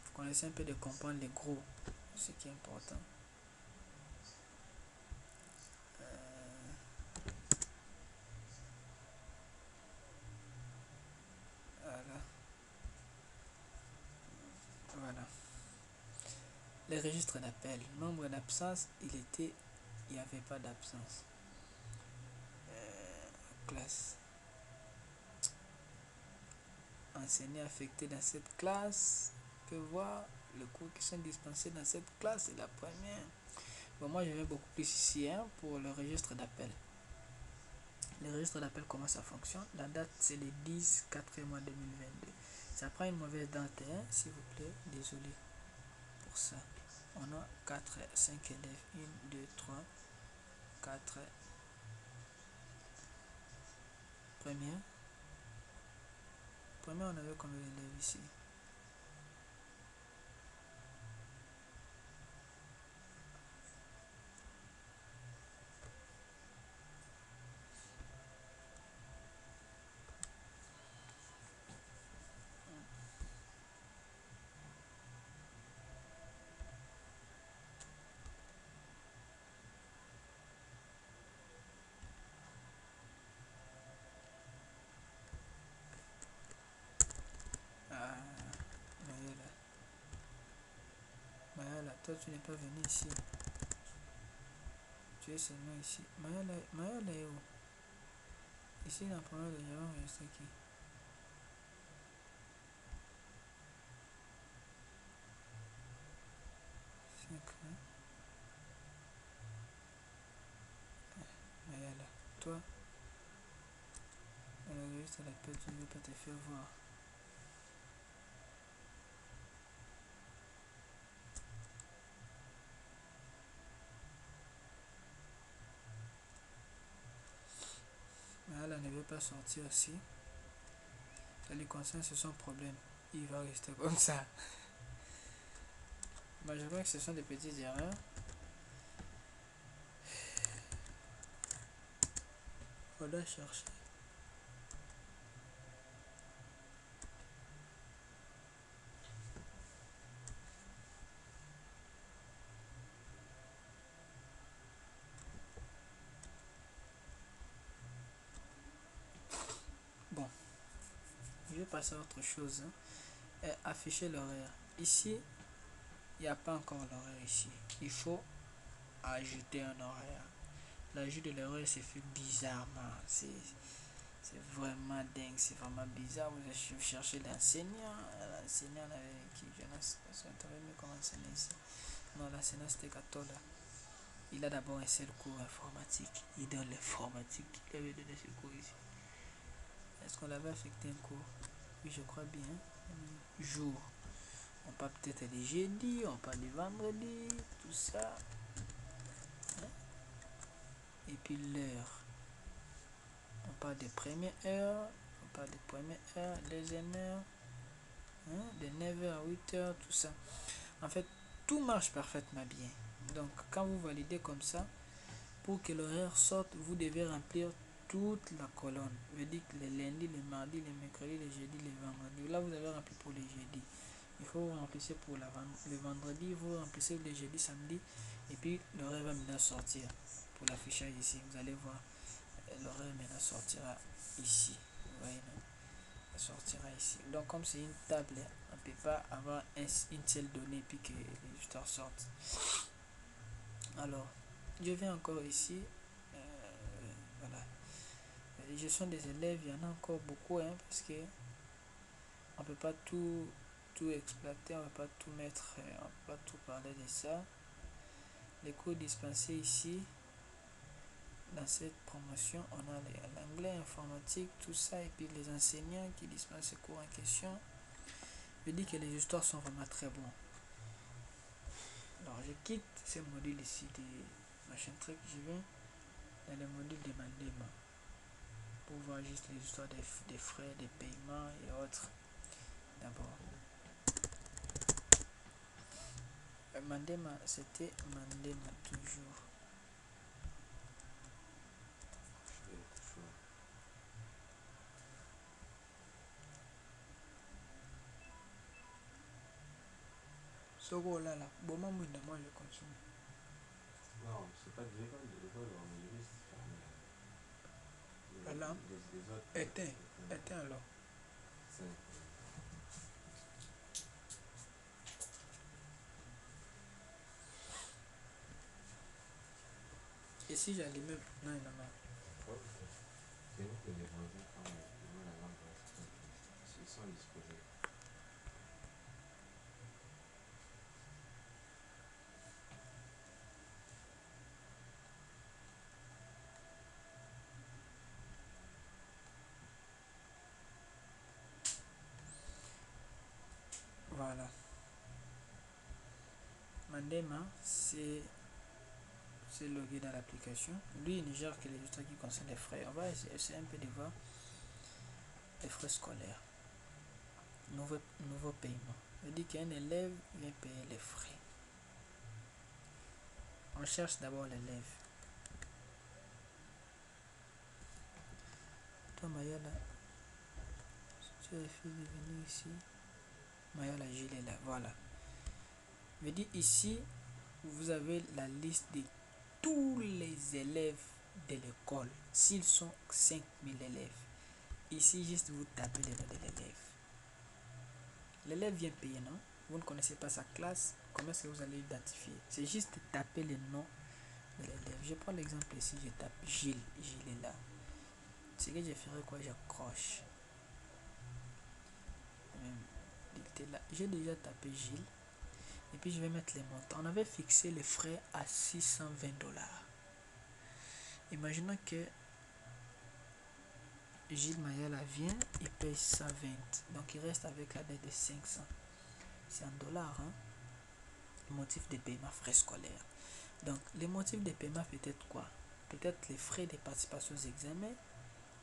Vous connaissez un peu de comprendre les gros, ce qui est important. Voilà. Voilà. Les registres d'appel. Nombre d'absence, il n'y avait pas d'absence. Classe. Enseignants affectés dans cette classe. On peut voir les cours qui sont dispensés dans cette classe. C'est la première. Bon, moi, je vais beaucoup plus ici hein, pour le registre d'appel. Le registre d'appel, comment ça fonctionne? La date, c'est le 10/4 mois 2022. Ça prend une mauvaise date, hein, s'il vous plaît. Désolé pour ça. On a 4, 5 élèves. 1, 2, 3, 4. Première. Première, on avait combien d'élèves ici? Ah, Mayala. Mayala, toi tu n'es pas venu ici. Tu es seulement ici. Mayala est où? Ici, dans le premier de Java, c'est qui? Mayala. Toi, dans le registre d'appel, tu ne veux pas te faire voir. Mayala ne veut pas sortir aussi. Ça lui concerne, c'est son problème. Il va rester comme ça. Bah, je crois que ce sont des petites erreurs. On doit chercher. Bon, je vais passer à autre chose. Hein. Afficher l'horaire. Ici, il n'y a pas encore l'horaire ici. Il faut ajouter un horaire. L'ajout de l'horaire s'est fait bizarrement. C'est vraiment dingue, c'est vraiment bizarre. Vous cherchez l'enseignant. L'enseignant avec qui je ne sais pas comment enseigner ici. Non, l'enseignant c'était Katola. Il a d'abord un seul cours informatique. Il donne l'informatique. Il avait donné ce cours ici. Est-ce qu'on l'avait affecté un cours? Oui, je crois bien. Jour. On parle peut-être des jeudis, on parle des vendredis, tout ça. Et puis l'heure. On parle des premières heures, on parle des premières heures, deuxième heure, de 9h à 8h, tout ça. En fait, tout marche parfaitement bien. Donc, quand vous validez comme ça, pour que l'horaire sorte, vous devez remplir toute la colonne. Je veux dire que les lundis, les mardis, les mercredis, les jeudis, les vendredis. Là, vous avez rempli pour les jeudis. Il faut vous remplissez pour le vendredi, vous remplissez les jeudis, samedi, et puis l'horaire va maintenant sortir. Pour l'affichage ici, vous allez voir, l'horaire maintenant sortira ici. Vous voyez, non? Elle sortira ici. Donc, comme c'est une table, on ne peut pas avoir une seule donnée puis que les résultats sortent. Alors, je viens encore ici. Voilà. La gestion des élèves, il y en a encore beaucoup, parce que on peut pas tout exploiter, on peut pas tout mettre, on peut pas tout parler de ça. Les cours dispensés ici, dans cette promotion, on a l'anglais, informatique, tout ça, et puis les enseignants qui dispensent ces cours en question. Je dis que les histoires sont vraiment très bons. Alors, je quitte ce module ici de Machine Trick, je vais dans le module de Mandema pour voir juste les histoires des frais, des paiements et autres. D'abord, Mandema, c'était Mandema toujours. Sogo là, bon moment moi je continue. Non, c'est pas de l'école, mais juriste. Voilà. Éteins alors. Et si j'allumais, non. C'est nous qui les vendons quand on la langue reste. Ils sont disposés. Voilà. Mandema, c'est logué dans l'application. Lui, il ne gère que les résultats qui concernent les frais. On va essayer un peu de voir les frais scolaires. Nouveau paiement. On dit qu'un élève vient payer les frais. On cherche d'abord l'élève. Toi, Mayala, tu as fait de venir ici. Mayala, Gilles est là. Voilà. Je dis ici, vous avez la liste de tous les élèves de l'école. S'ils sont 5000 élèves. Ici, juste vous tapez le nom de l'élève. L'élève vient payer, non? Vous ne connaissez pas sa classe. Comment est-ce que vous allez l'identifier? C'est juste taper le nom de l'élève. Je prends l'exemple ici, je tape Gilles. Gilles est là. Ce que je ferai quoi? J'accroche. J'ai déjà tapé Gilles. Et puis je vais mettre les montants. On avait fixé les frais à 620 $. Imaginons que Gilles Mayala vient, il paye 120. Donc il reste avec la dette de 500. C'est en dollars, le motif de paiement frais scolaires. Donc les motifs de paiement peut être quoi? Peut-être les frais de participation aux examens,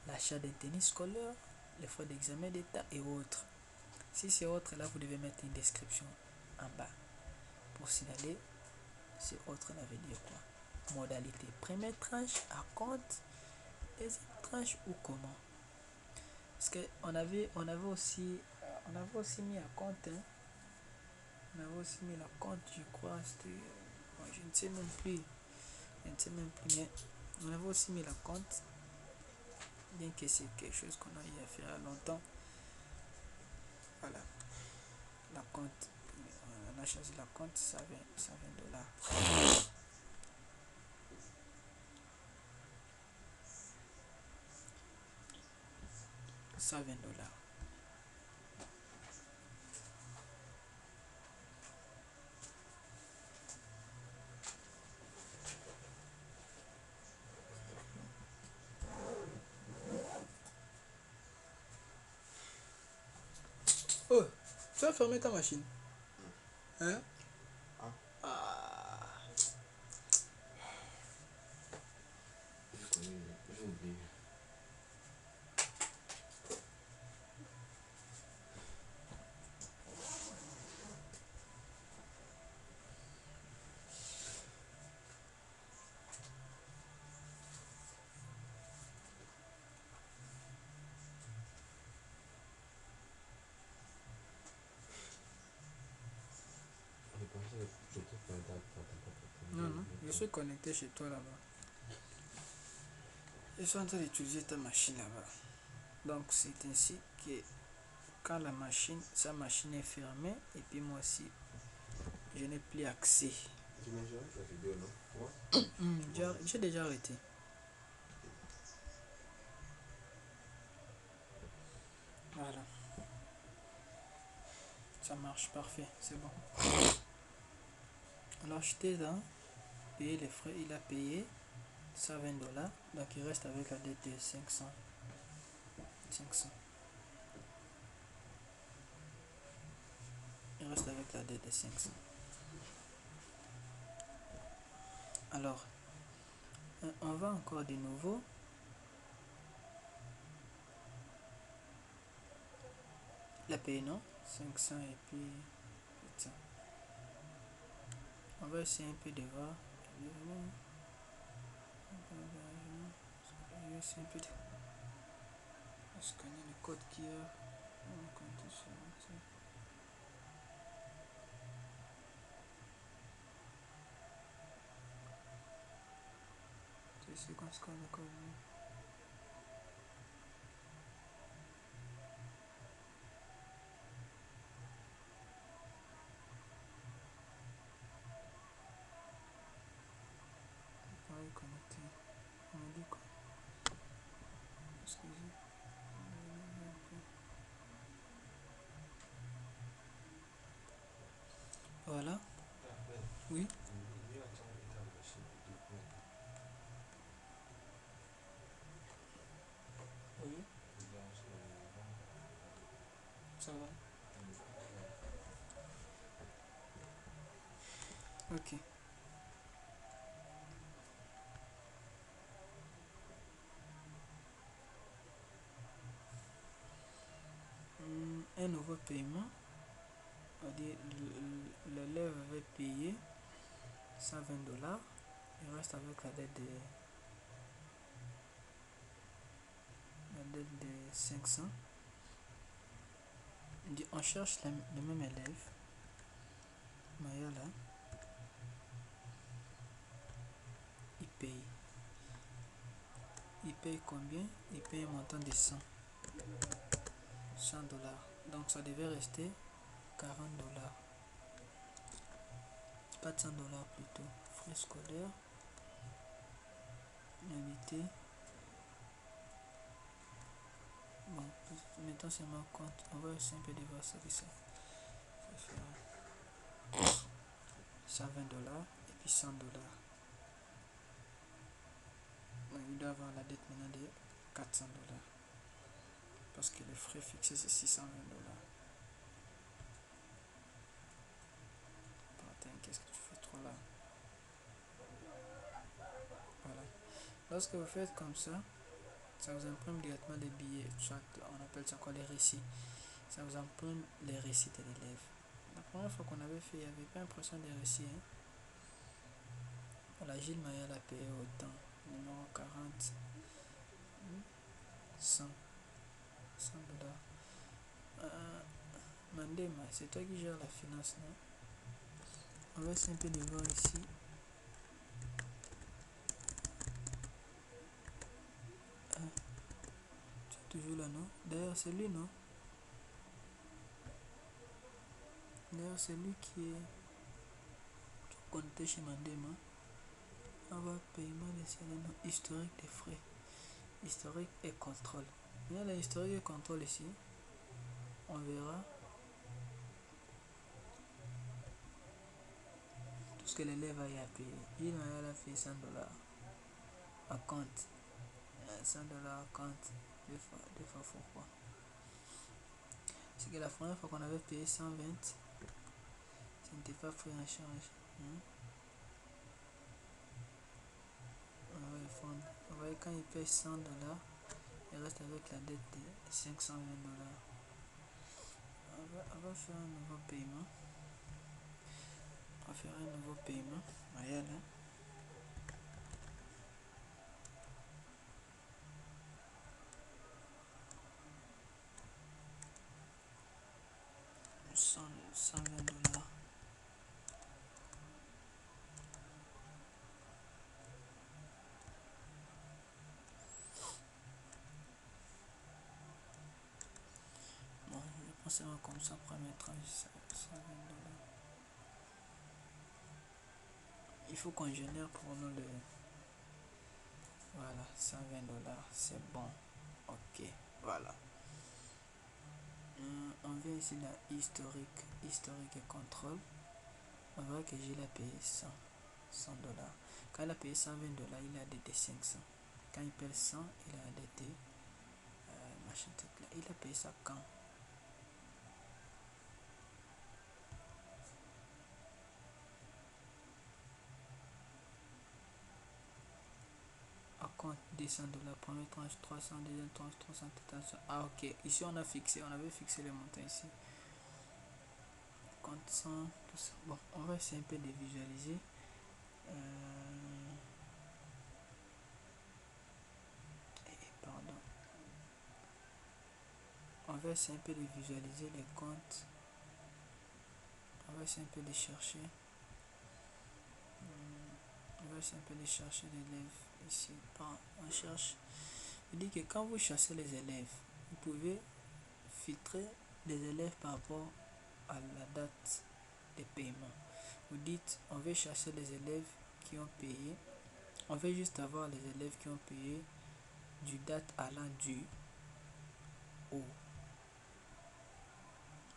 l'achat d'un tennis scolaire, les frais d'examen d'état et autres. Si c'est autre, là vous devez mettre une description en bas pour signaler c'est autre, ça veut dire quoi? Modalité première tranche à compte, deuxième tranche ou comment? Parce que on avait aussi mis à compte, on avait aussi mis la compte, je crois, c'était, je ne sais même plus, mais on avait aussi mis la compte, bien que c'est quelque chose qu'on a eu à faire longtemps. Voilà, la compte, on a choisi la compte, ça 20 $. 120 $. Oh, tu as fermé ta machine. Hein? Ah. Ah. J'ai oublié. Non, non, je suis connecté chez toi là-bas. Je suis en train d'utiliser ta machine là-bas. Donc c'est ainsi que quand sa machine est fermée, et puis moi aussi, je n'ai plus accès. Tu m'as déjà la vidéo, non? J'ai déjà arrêté. Voilà. Ça marche, parfait, c'est bon. Alors j'étais là, payer les frais, il a payé $120, donc il reste avec la dette de 500. Il reste avec la dette de 500. Alors, on va encore de nouveau. La paye, non? 500 et puis 700. On va essayer un peu de voir. Je vais essayer un peu de scanner le code qu'il y a. C'est qu'on scanne le code. On est connecté. On me dit quoi? Excusez. Voilà. Oui. Oui. Ça va. Ok. Un nouveau paiement. On dit l'élève avait payé $120. Il reste avec la dette de 500. On cherche le même élève. Maya là. Il paye. Il paye combien? Il paye un montant de $100. Donc ça devait rester $40. $400 plutôt. Frais scolaires. Invité. Bon, mettons c'est mon compte. On va essayer un peu de voir ça que ça. $120 et puis $100. Donc il doit avoir la dette maintenant de $400. Parce que le frais fixé c'est $620. Attends, qu'est-ce que tu fais trop là? Voilà. Lorsque vous faites comme ça vous imprime directement des billets. Soit on appelle ça quoi, les récits. Ça vous imprime les récits de l'élève. La première fois qu'on avait fait, il n'y avait pas impression des récits. Voilà, Gilles Mayel a payé autant. Numéro 40. 100 $. Mandema, c'est toi qui gères la finance, non? On va essayer un peu de voir ici. Tu es toujours là, non? D'ailleurs, c'est lui, non? D'ailleurs, c'est lui qui est connecté chez Mandema. On va paiement des salaires, non? Historique des frais. Historique et contrôle. Il y a l'historique et contrôle ici. On verra tout ce que l'élève a payé. Il a fait $100 à compte. $100 à compte. Deux fois pourquoi? C'est que la première fois qu'on avait payé 120, c'est n'était pas pris en charge. On va répondre. Vous voyez, quand il paye $100, il reste avec la dette de $520. On va faire un nouveau paiement. On va faire un nouveau paiement. Voyez là. 120 $. Bon, je pense que comme ça, premier tranche, 120 $. Il faut qu'on génère pour nous le... Voilà, 120 $, c'est bon. Ok, voilà. On vient ici dans historique et contrôle. On voit que Gilles a payé 100 $. Quand il a payé 120 $, il a dette 500. Quand il paye 100, il a dette machin truc là. Il a payé ça quand? À compte des 100 $, première tranche 300, deuxième tranche 300, total 100. Ah ok, ici on a fixé, on avait fixé les montants ici. Compte 100, tout ça. Bon, on va essayer un peu de visualiser. Pardon. On va essayer un peu de visualiser les comptes. On va essayer un peu de chercher. On va essayer un peu de chercher l'élève ici. On cherche. Il dit que quand vous chassez les élèves, vous pouvez filtrer les élèves par rapport à la date de paiement. Vous dites, on veut chasser les élèves qui ont payé. On veut juste avoir les élèves qui ont payé du date allant du au.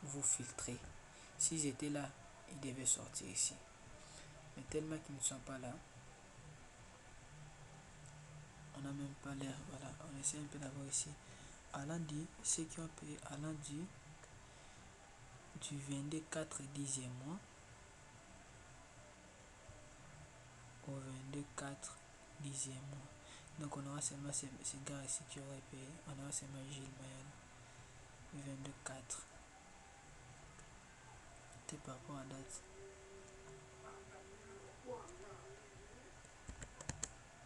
Vous filtrez. S'ils étaient là, ils devaient sortir ici. Mais tellement qu'ils ne sont pas là, on n'a même pas l'air. Voilà, on essaie un peu d'avoir ici. Allant du, ceux qui ont payé allant du 22 4 10e mois au 22 4 10e mois. Donc on aura seulement ces gars ici qui auraient payé. On aura seulement Gilles Mayel. 22 4. C'est par rapport à date.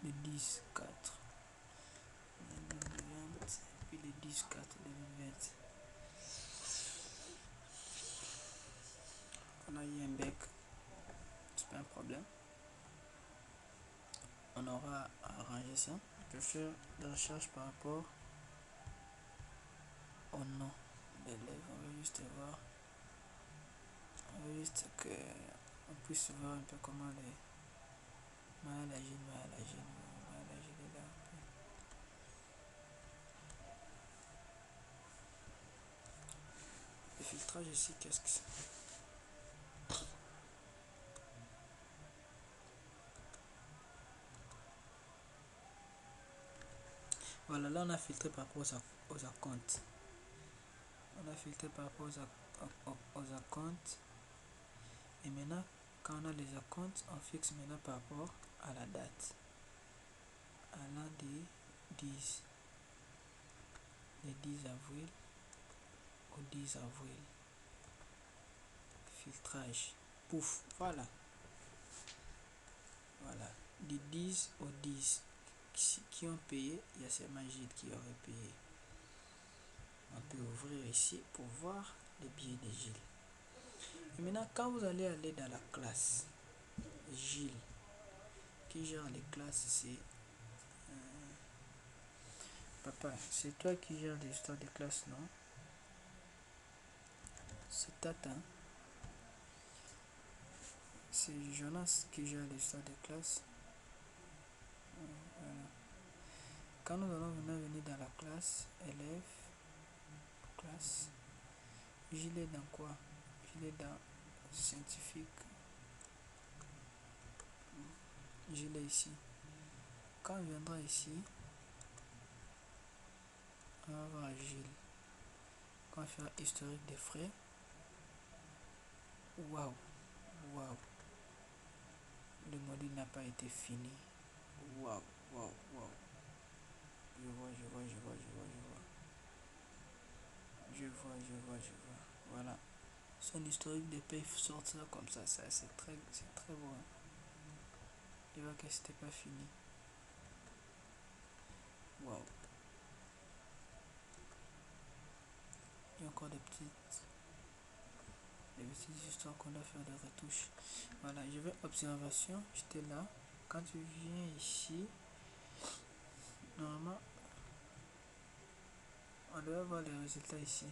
Le 10 4. 2020. Puis le 10 4 2020. On a eu un bec. C'est pas un problème. On aura arrangé ça. On peut faire des recherches par rapport au nom de l'élève. On va juste voir. On veut juste que on puisse voir un peu comment les Mahalagine est là. Le filtrage ici, qu'est-ce que c'est? Voilà, là on a filtré par rapport aux acomptes. On a filtré par rapport aux acomptes. Et maintenant, quand on a les acomptes, on fixe maintenant par rapport à la date. Allant des 10. Le 10 avril au 10 avril. Filtrage. Pouf, voilà. Voilà. Du 10 au 10. Qui ont payé, il y a seulement Gilles qui aurait payé. On peut ouvrir ici pour voir les billets de Gilles. Et maintenant, quand vous allez aller dans la classe, Gilles, qui gère les classes, c'est papa, c'est toi qui gères l'histoire des classes, non? C'est Tata. C'est Jonas qui gère l'histoire des classes. Voilà. Quand nous allons venir dans la classe, élève, classe, Gilles est dans quoi? Gilles est dans scientifique. Gilles est ici. Quand on viendra ici, on va voir Gilles. Quand on va faire historique des frais, waouh, Waouh. Le module n'a pas été fini. Waouh, waouh, waouh. Je vois. Voilà. Son historique de paye sort ça comme ça. C'est très bon. Il voit que c'était pas fini. Waouh. Il y a encore des petites histoires qu'on doit faire des retouches. Voilà, je vais observation. J'étais là. Quand tu viens ici, normalement, on doit avoir les résultats ici.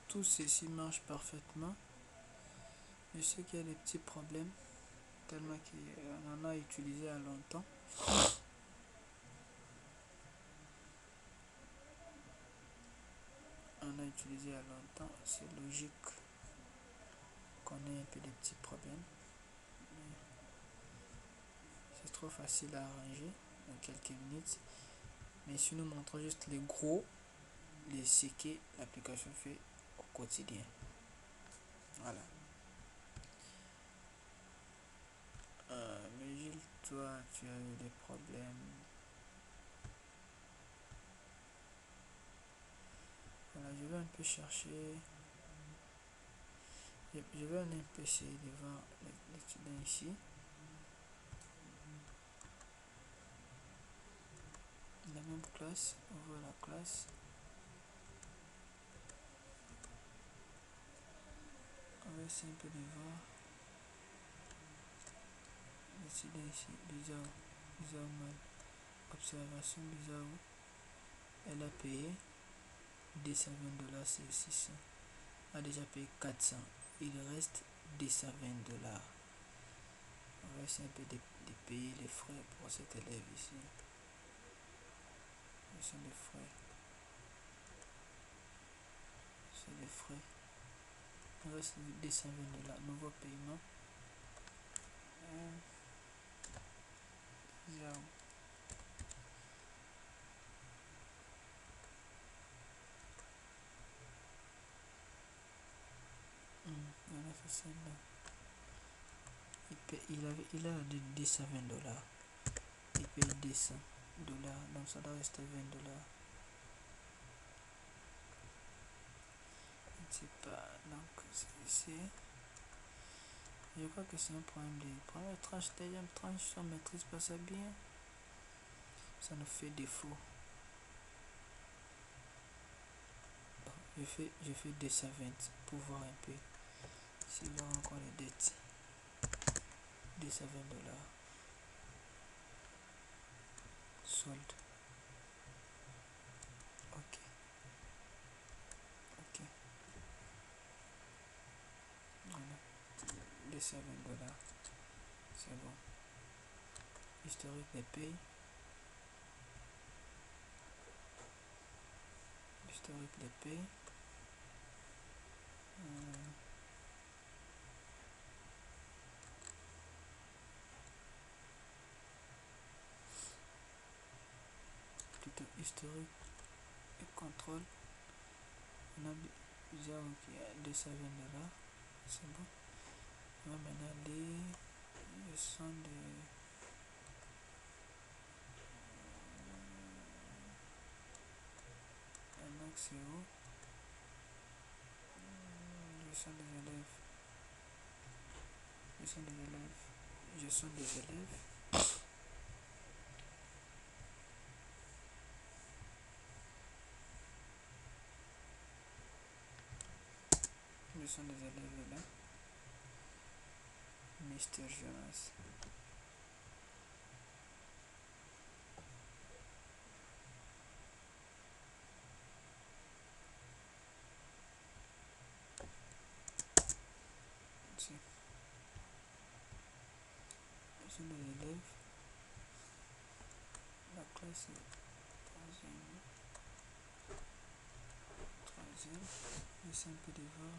Tout ceci marche parfaitement. Je sais qu'il y a des petits problèmes, tellement qu'on en a utilisé à longtemps. C'est logique qu'on ait un peu de petits problèmes. C'est trop facile à arranger en quelques minutes. Mais si nous montrons juste les gros, ce que l'application fait au quotidien. Voilà. Mais Gilles, toi, tu as eu des problèmes. Voilà, je vais un peu chercher. Je vais un peu essayer de voir l'étudiant ici. La même classe, on voit la classe. On va essayer un peu de voir. L'étudiant ici, bizarre mal. Observation bizarre. Elle a payé 220 $, c'est 600. A déjà payé 400. Il reste 220 $. On va essayer un peu de payer les frais pour cet élève ici. Ce sont les frais. C'est les frais. Il reste 220 $. Nouveau paiement. Bizarre. Voilà, c'est celle-là. Il a de 220 $. Il paye 200 $. Donc ça doit rester 20 $. Je ne sais pas. Donc c'est. Je crois que c'est un problème de première tranche, deuxième tranche, si on ne maîtrise pas ça bien, ça nous fait défaut. Bon, je fais 220 pour voir un peu s'il y a encore les dettes. 220 $. Solde. Ok. Voilà. 220 $. C'est bon. Historique des payes. Historique des payes. Plutôt historique et contrôle. On a bizarre qui a 220 $. C'est bon. On va maintenant les gestion de un accès au gestion des élèves. Gestion des élèves. Gestion des élèves. Gestion des élèves là. Mister Jonas. Ici. Gestion des élèves. La classe est troisième. J'essaie un peu de voir.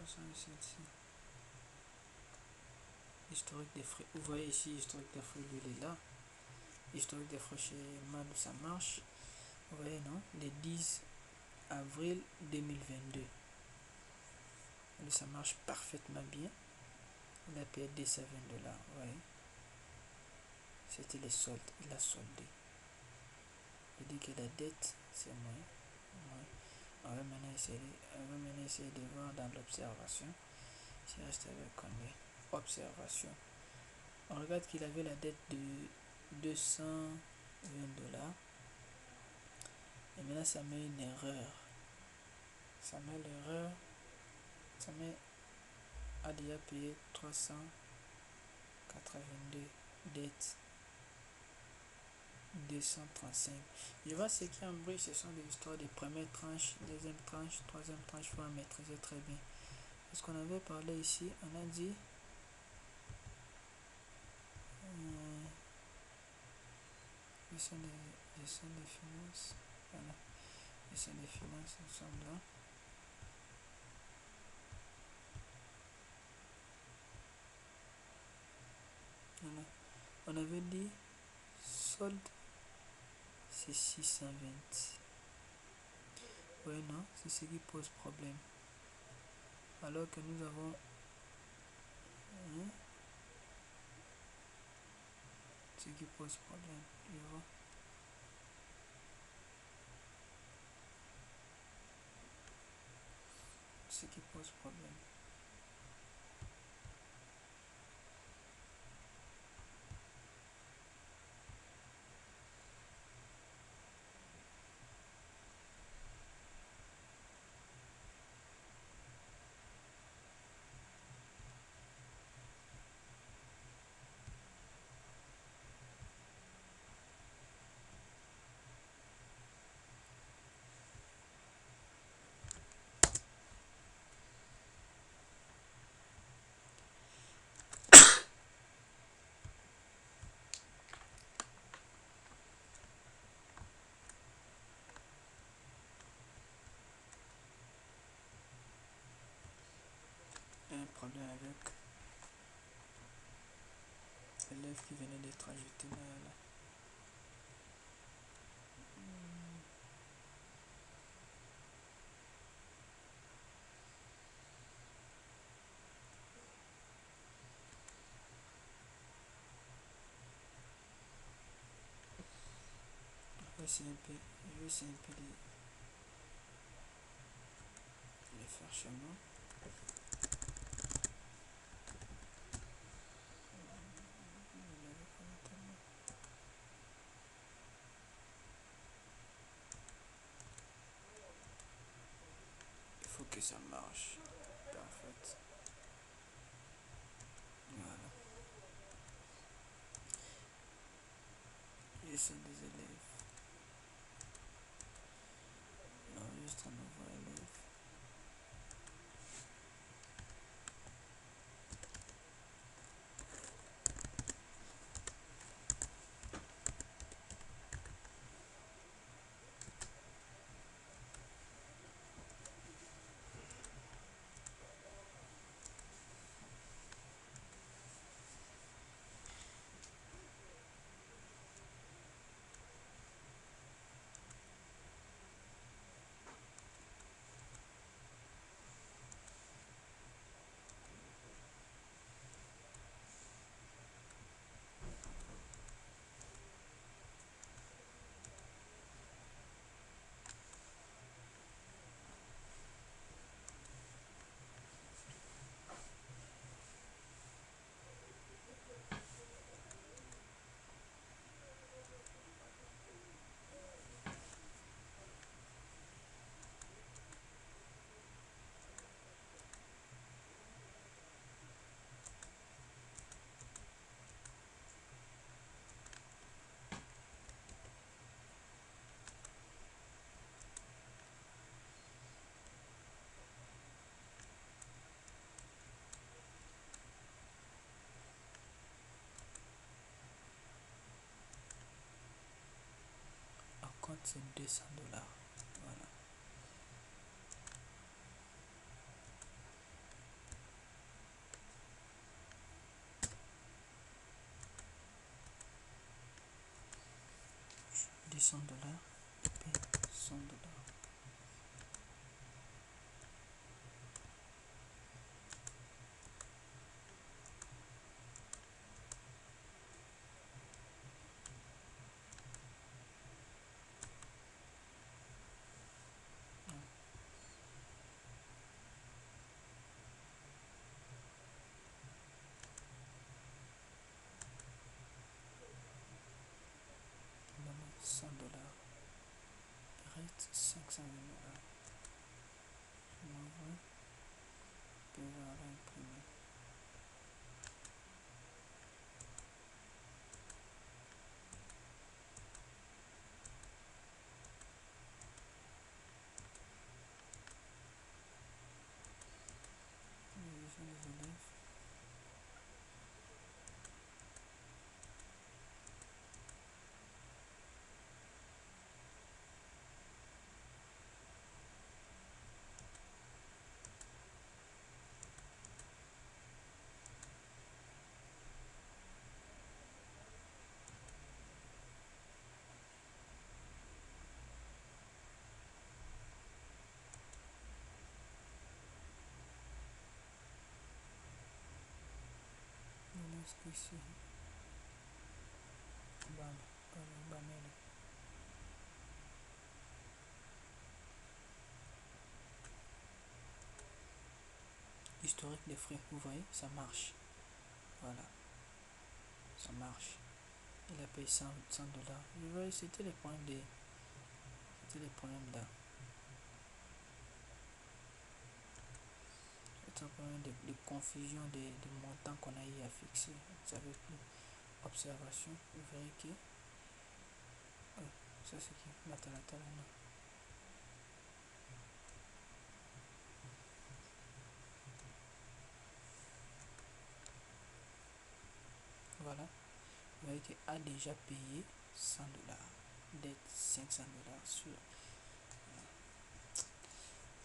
300 et celle-ci. Historique des frais. Vous voyez ici, historique des frais, lui il est là. Historique des frais chez Man, ça marche. Vous voyez, non? Le 10 avril 2022. Lui, ça marche parfaitement bien. Il a payé 220 $. Vous voyez? C'était les soldes. Il a soldé. Il dit que la dette, c'est moins. On va maintenant essayer de voir dans l'observation. Si reste avec combien? Observation. On regarde qu'il avait la dette de 220 $. Et maintenant, ça met une erreur. Ça met l'erreur. Ça met a déjà payé 382 dettes 235. Je vois ce qui est en bruit, ce sont des histoires de première tranche, deuxième tranche, troisième tranche. Il faut maîtriser très bien. Parce qu'on avait parlé ici, on a dit gestion des finances. Voilà. Gestion des finances, nous sommes là. Voilà. On avait dit solde, c'est 620. Oui, non, c'est ce qui pose problème. Alors que nous avons ce qui pose problème. Tu vois? Ce qui pose problème. Il y a un problème avec l'élève qui venait d'être ajouté là. Je vais essayer un peu de faire chez moi. Il faut que ça marche. Parfait. Voilà. Gestion des élèves. On juste un nouveau élève. En compte, c'est 200 $. Voilà. dit 100 $, IP 100 $. $100. Il reste 500 $. Je m'envoie. Je vais voir l'imprimer. Les élèves. Ici. Bam, bam. Historique des frais, vous voyez, ça marche. Voilà, ça marche. Il a payé 100 $. Vous voyez, c'était les problèmes là. C'était un problème de confusion des montants qu'on a eu à fixer. Vous savez plus. Observation, vous verrez que ça c'est qui Matalatala, non. Voilà, vous voyez qu'il a déjà payé 100 $, dette 500 $ sur.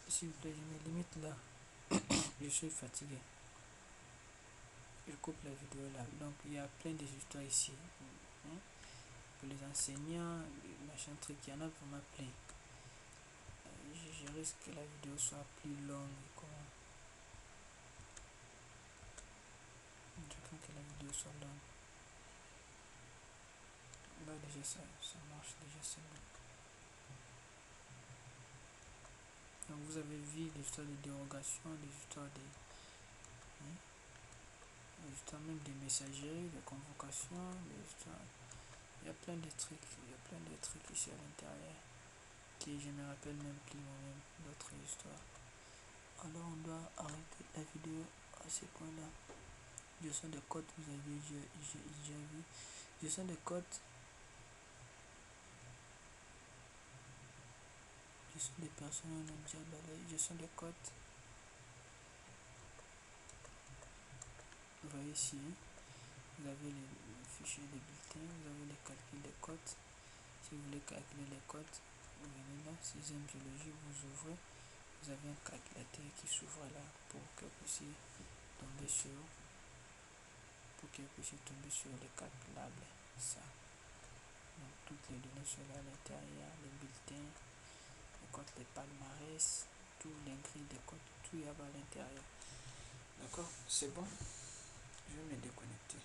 S'il vous plaît, je me limite là. Je suis fatigué. Je coupe la vidéo là. Donc il y a plein de histoires ici. Pour les enseignants, les machins trucs, il y en a vraiment plein. Je risque que la vidéo soit plus longue. Je crains que la vidéo soit longue. Là déjà ça marche, déjà c'est bon. Donc vous avez vu l'histoire de dérogation, l'histoire même des messageries, des convocations, il y a plein de trucs, ici à l'intérieur qui je me rappelle même plus moi-même d'autres histoires. Alors on doit arrêter la vidéo à ce point-là. Gestion des codes, vous avez déjà vu. Gestion des codes. Gestion des personnes, on a déjà balayé. Gestion des codes. Vous voyez ici, vous avez les fichiers de bulletins, vous avez les calculs des codes. Si vous voulez calculer les codes, vous venez là, 6e biologie, vous ouvrez, vous avez un calculateur qui s'ouvre là pour que vous puissiez tomber sur les calculables. Ça. Donc toutes les données sont là à l'intérieur, les bulletins, les codes, les palmarès, tous les grilles des codes, tout y a à l'intérieur. D'accord, c'est bon. Je vais me déconnecter.